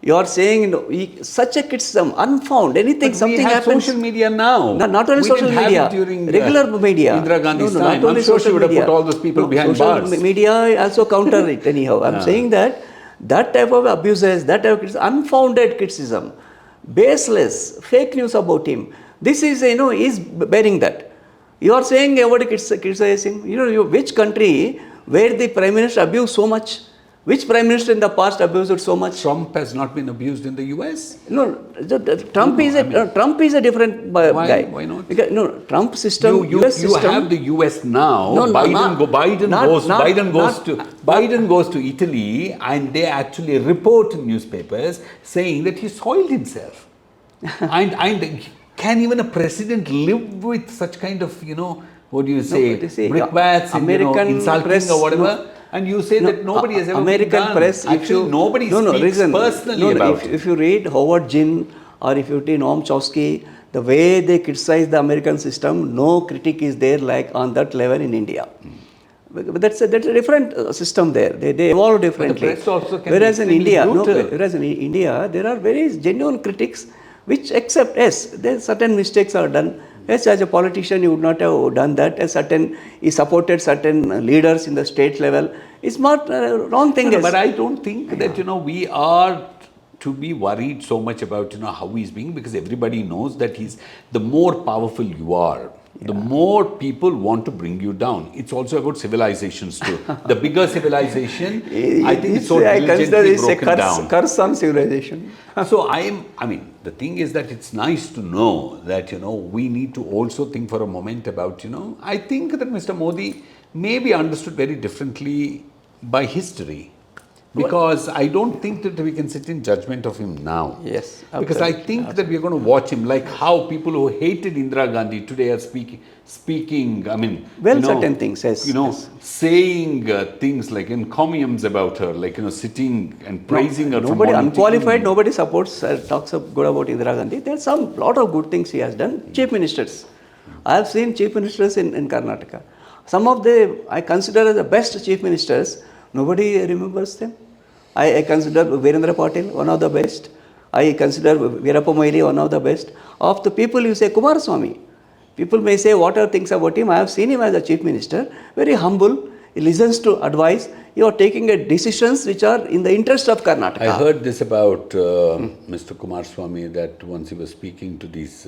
You are saying such a criticism, unfound, anything, But something we have happens. social media now. Not only we social didn't media, have it during regular media. Indira Gandhi's time. Not only I'm sure she social would have media. put all those people behind social bars. Media also counter it anyhow. I'm saying that type of abuses, that type of criticism, unfounded criticism, baseless, fake news about him. This is, is bearing that. You are saying everybody criticizing. Which country where the Prime Minister abused so much? Which Prime Minister in the past abused it so much? Trump has not been abused in the US. No, Trump is a different guy. Why not? Because, Trump system, You have the US now. Biden goes to Italy and they actually report in newspapers saying that he soiled himself. and can even a president live with such kind of, what do you say, brickbats, insulting press, or whatever? And you say that nobody has ever American been done. press, Actually, nobody speaks personally about it. If you read Howard Zinn or if you read Noam Chomsky, the way they criticize the American system, no critic is there like on that level in India. But that's a different system there. They evolve differently. press also can be whereas in extremely India, brutal. whereas in India, there are very genuine critics which accept, yes, there certain mistakes are done. Yes, as a politician, you would not have done that. He supported certain leaders in the state level. It's not a wrong thing. No, but I don't think that, we are to be worried so much about, how he's being, because everybody knows that the more powerful you are, the more people want to bring you down. It's also about civilizations too. The bigger civilization, I think it's so I consider diligently it's a broken down. curse on civilization. So the thing is that it's nice to know that, we need to also think for a moment about, I think that Mr. Modi may be understood very differently by history. Because I don't think that we can sit in judgment of him now. Yes. Because I think that we're going to watch him, like how people who hated Indira Gandhi today are speaking, certain things, yes. Saying things like encomiums about her, like, sitting and praising her. Nobody unqualified, nobody supports, talks good about Indira Gandhi. There's lot of good things he has done. Chief ministers. I have seen chief ministers in Karnataka. Some of I consider as the best chief ministers, nobody remembers them. I consider Virendra Patil one of the best. I consider Veerappa Moily one of the best. Of the people, you say Kumaraswamy. People may say whatever things about him. I have seen him as a chief minister, very humble. He listens to advice. You are taking decisions which are in the interest of Karnataka. I heard this about Mr. Kumaraswamy, that once he was speaking to these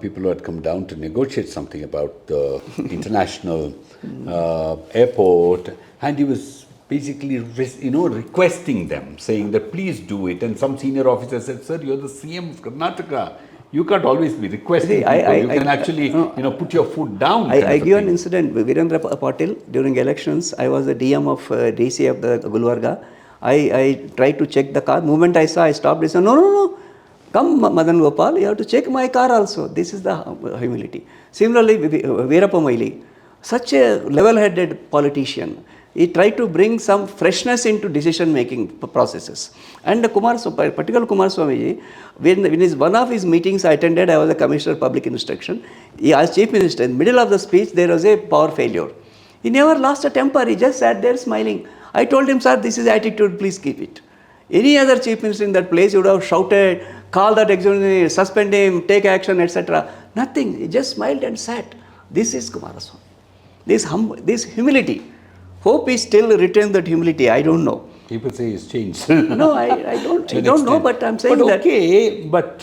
people who had come down to negotiate something about the international airport, and he was basically, requesting them, saying that please do it. And some senior officer said, "Sir, you're the CM of Karnataka. You can't always be requesting people. You can actually, put your foot down." I give an incident. Virendra Patil, during elections, I was the DM of DC of the Gulbarga. I tried to check the car. The moment I saw, I stopped. I said, no. Come, Madan Gopal, you have to check my car also. This is the humility. Similarly, Veerappa Moily, such a level-headed politician. He tried to bring some freshness into decision-making processes. And particularly Kumaraswamy, when one of his meetings I attended, I was a Commissioner of Public Instruction. As Chief Minister, in the middle of the speech, there was a power failure. He never lost a temper. He just sat there smiling. I told him, "Sir, this is attitude, please keep it." Any other Chief Minister in that place would have shouted, call that executive, suspend him, take action, etc. Nothing. He just smiled and sat. This is Kumaraswamy. This humility. Hope he still retains that humility. I don't know. People say he's changed. No, I don't know, but I'm saying that. But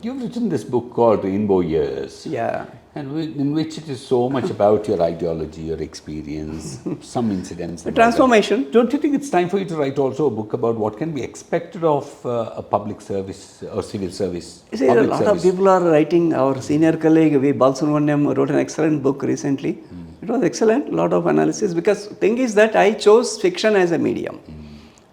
you've written this book called Rainbow Years. Yeah. And in which it is so much about your ideology, your experience, some incidents. The transformation. Don't you think it's time for you to write also a book about what can be expected of a public service or civil service? You see, a lot of people are writing. Our senior colleague, V. Balsubrahmanyam, wrote an excellent book recently. It was excellent, a lot of analysis, because the thing is that I chose fiction as a medium.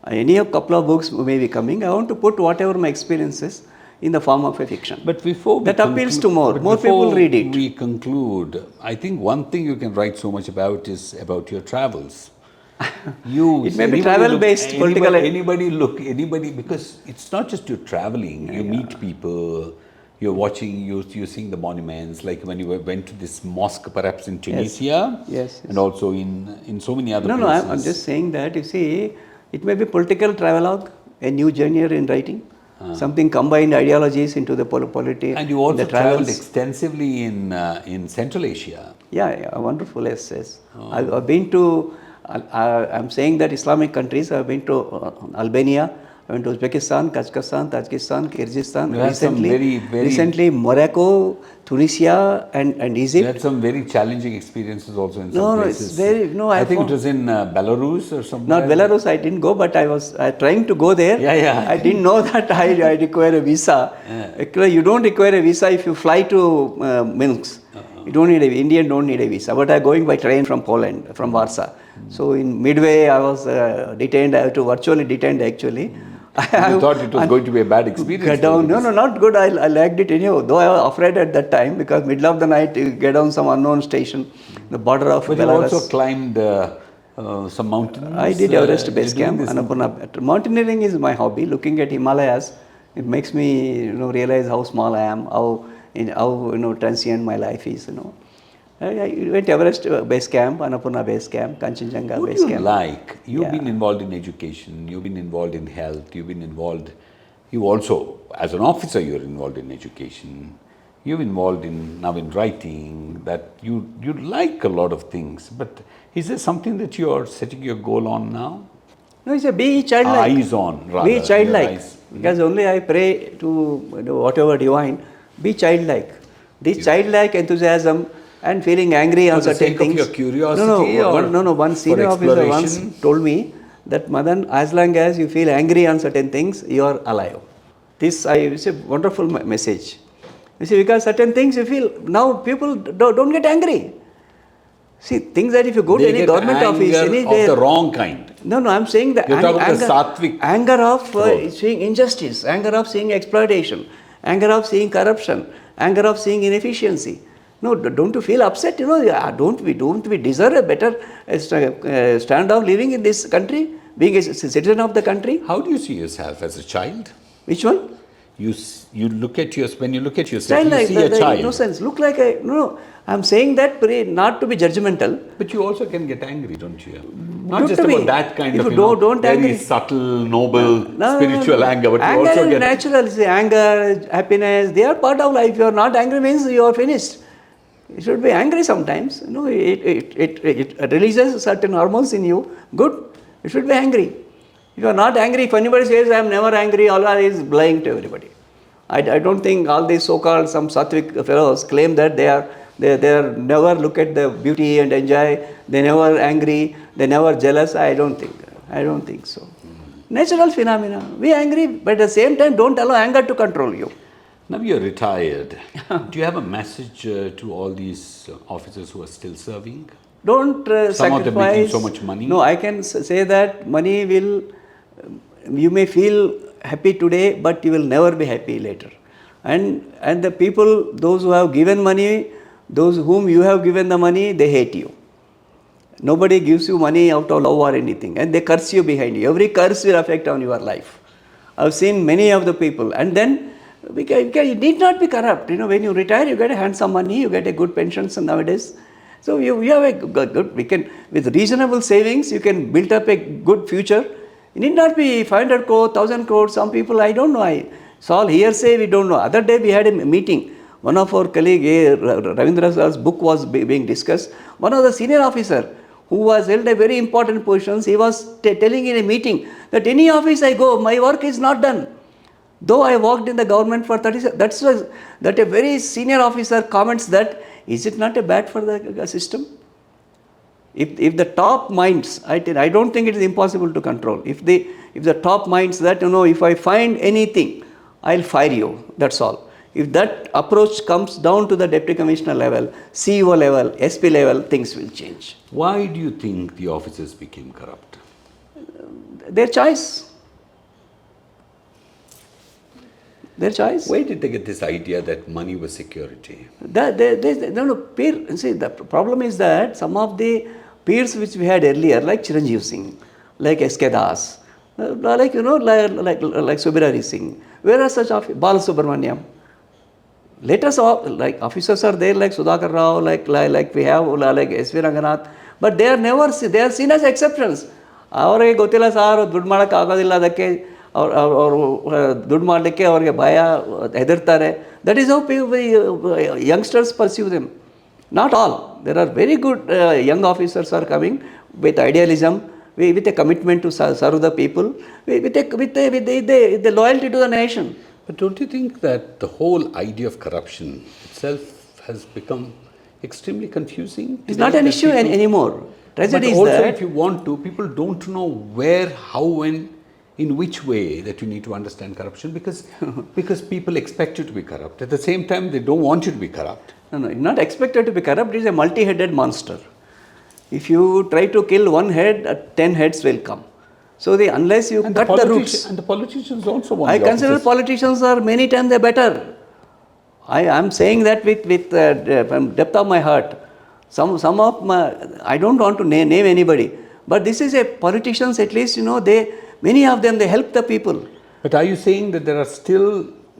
Any couple of books may be coming. I want to put whatever my experiences in the form of a fiction. But before that appeals to more people read it. We conclude, I think one thing you can write so much about is about your travels. It may be travel-based, political. Anybody, because it's not just you're traveling, you meet people, you're watching, you're seeing the monuments, like when you went to this mosque perhaps in Tunisia, yes. And also in so many other places. No, I'm just saying that, you see, it may be political travelogue, a new genre in writing, something combined ideologies into the polity. And you also traveled extensively in Central Asia. Yeah, wonderful, yes. I've been to, I'm saying that Islamic countries, I've been to Albania, I went to Uzbekistan, Kazakhstan, Tajikistan, Kyrgyzstan, recently Morocco, Tunisia and Egypt. You had some very challenging experiences also in some places. I think it was in Belarus or something. Not Belarus, I didn't go, but I was trying to go there. Yeah. I didn't know that I require a visa. Actually, you don't require a visa if you fly to Minsk. You don't need Indian don't need a visa, but I'm going by train from Poland, from Warsaw. So in midway, I was detained. I had to virtually detained actually. You thought it was going to be a bad experience? Get down. No, not good. I liked it anyhow. Though I was afraid at that time because middle of the night you get down some unknown station, the border of Belarus. But you also climbed some mountains. I did Everest Base Camp. Mountaineering is my hobby. Looking at Himalayas, it makes me realize how small I am, how transient my life is. I went Everest base camp, Annapurna base camp, Kanchenjunga What base do you camp. like? You've Yeah. been involved in education, you've been involved in health, you've been involved, you also, as an officer, you're involved in education, you're involved in, now in writing, that you like a lot of things, but is there something that you're setting your goal on now? No, it's a be childlike. Eyes on, rather. Be your childlike. eyes. Because only I pray to whatever divine. Be childlike. This childlike enthusiasm and feeling angry on For the certain sake of things. your curiosity No. One for senior officer once exploration? told me that Madan, as long as you feel angry on certain things, you are alive. This is a wonderful message. You see, because certain things you feel, now people don't get angry. See, things that if you go to They any get government office, anger anywhere. of the wrong kind. No, I'm saying the You're talking about the sattvic anger of growth. seeing injustice, anger of seeing exploitation, anger of seeing corruption, anger of seeing inefficiency. No, don't you feel upset? You know, don't we deserve a better stand of living in this country, being a citizen of the country? How do you see yourself as a child? Which one? You look at when you look at yourself, Child you like see a the child. innocence. Look like a no. I'm saying that not to be judgmental. But you also can get angry, don't you? Not Not just to be. about that kind If of you don't very angry. subtle, noble, No, spiritual anger, but anger you also is get natural. See, anger, happiness, they are part of life. You are not angry means you are finished. You should be angry sometimes. You know, it releases certain hormones in you. Good. You should be angry. If you are not angry, if anybody says I am never angry, Allah is lying to everybody. I don't think all these so-called some sattvic fellows claim that they are never look at the beauty and enjoy. They never angry. They never jealous. I don't think so. Natural phenomena. Be angry, but at the same time, don't allow anger to control you. Now you're retired. Do you have a message to all these officers who are still serving? Don't Some sacrifice. of them making so much money. No, I can say that money will. You may feel happy today, but you will never be happy later. And the people, those who have given money, those whom you have given the money, they hate you. Nobody gives you money out of love or anything, and they curse you behind you. Every curse will affect on your life. I've seen many of the people, and then you need not be corrupt. You know, when you retire, you get a handsome money, you get a good pensions nowadays. So you have a good. With reasonable savings, you can build up a good future. It need not be 500 crore, 1000 crore. Some people, I don't know. It's all hearsay, we don't know. Other day we had a meeting. One of our colleague, Ravindra Sar's book was being discussed. One of the senior officer who was held a very important positions, he was telling in a meeting that any office I go, my work is not done. Though I worked in the government for 30 years, that a very senior officer comments that, is it not a bad for the system? If the top minds, I don't think it is impossible to control. If the top minds that, if I find anything, I'll fire you, that's all. If that approach comes down to the deputy commissioner level, CEO level, SP level, things will change. Why do you think the officers became corrupt? Their choice. Their choice. Where did they get this idea that money was security? See, the problem is that some of the peers which we had earlier, like Chiranjeev Singh, like S.K. Das, like Subirari Singh, where are such Balasubramaniam? Latest officers are there like Sudhakar Rao, like we have like S.V. Ranganath, but they are seen as exceptions. ಅವರಿಗೆ ಗೊತ್ತಿಲ್ಲ sir ದುಡ್ಡು ಮಾಡೋಕ್ಕೆ ಆಗೋದಿಲ್ಲ ಅದಕ್ಕೆ ದುಡ್ಡು ಮಾಡಲಿಕ್ಕೆ ಅವ್ರಿಗೆ ಭಯ ಹೆದರ್ತಾರೆ. That is how youngsters pursue them. Not all. There are very good young officers are coming with idealism, with a commitment to serve the people, with the loyalty to the nation. But don't you think that the whole idea of corruption itself has become extremely confusing? It's not an issue anymore. Tragedy but is also, that if you want to, people don't know where, how, when, in which way that you need to understand corruption because people expect you to be corrupt. At the same time, they don't want you to be corrupt. No, you're not expected to be corrupt. It is a multi-headed monster. If you try to kill one head, 10 heads will come. So unless you cut the roots. And the politicians also want I consider politicians are many times better. I am saying that from depth of my heart. Some of my, I don't want to name anybody, but this is a politicians at least, many of them, they help the people. But are you saying that there are still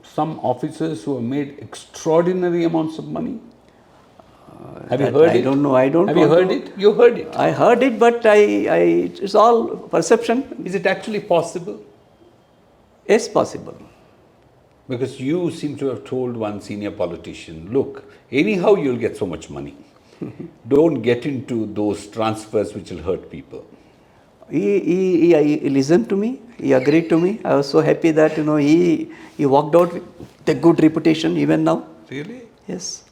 some officers who have made extraordinary amounts of money? Have you heard it? I don't know. I don't. Have you heard it? You heard it. I heard it, but it's all perception. Is it actually possible? Yes, possible. Because you seem to have told one senior politician, look, anyhow you'll get so much money. Don't get into those transfers which will hurt people. He listened to me. He agreed to me. I was so happy that he walked out with a good reputation even now. Really? Yes.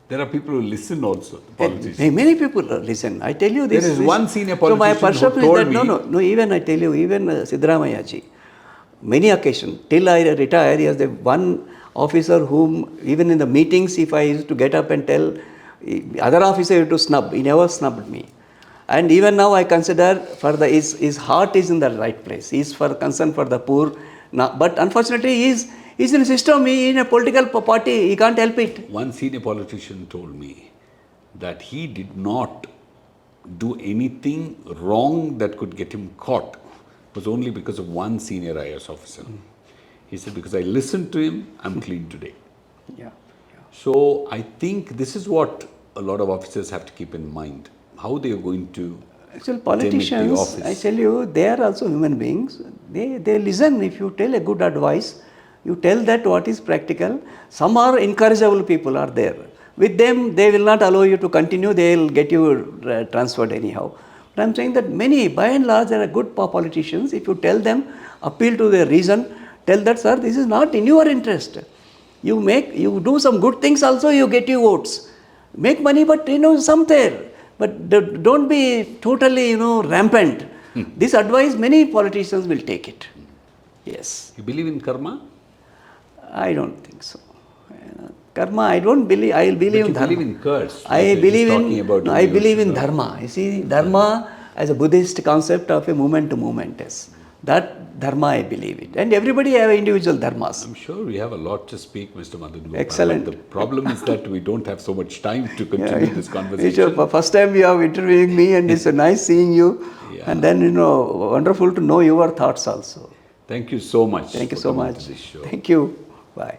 There are people who listen also, politicians. Many people listen. I tell you this. There is one senior So my politician perception who told is that, me... no, even I tell you, even Siddaramaiah ji, many occasions, till I retire, he was the one officer whom, even in the meetings, if I used to get up and tell, other officer used to snub, he never snubbed me. And even now I consider his heart is in the right place. He is for concern for the poor. Now, but unfortunately, he is in a system, he is in a political party, he can't help it. One senior politician told me that he did not do anything wrong that could get him caught. It was only because of one senior IAS officer. He said, because I listened to him, I'm clean today. Yeah. So I think this is what a lot of officers have to keep in mind. How they are going to Actually, politicians, the I office. tell you, they are also human beings. They listen. If you tell a good advice, you tell that what is practical. Some are incorrigible people are there. With them, they will not allow you to continue. They will get you transferred anyhow. But I am saying that many, by and large, there are good politicians. If you tell them, appeal to their reason, tell that, sir, this is not in your interest. You do some good things also, you get your votes. Make money, but some there. But don't be totally, rampant. This advice, many politicians will take it. Yes. You believe in karma? I don't think so. Karma, I don't believe. I believe in But you dharma. believe in curse. I like believe talking in. about No, in I the believe in Upanishad. dharma. You see, dharma as a Buddhist concept of a moment to moment is that dharma. I believe it, and everybody have individual dharmas. I'm sure we have a lot to speak, Mr. Madan Gopal. Excellent. But the problem is that we don't have so much time to continue this It's conversation. your first time you are interviewing me, and it's nice seeing you. Yeah. And then wonderful to know your thoughts also. Thank you so much. Thank you for so coming much. to this show. Thank you. Bye.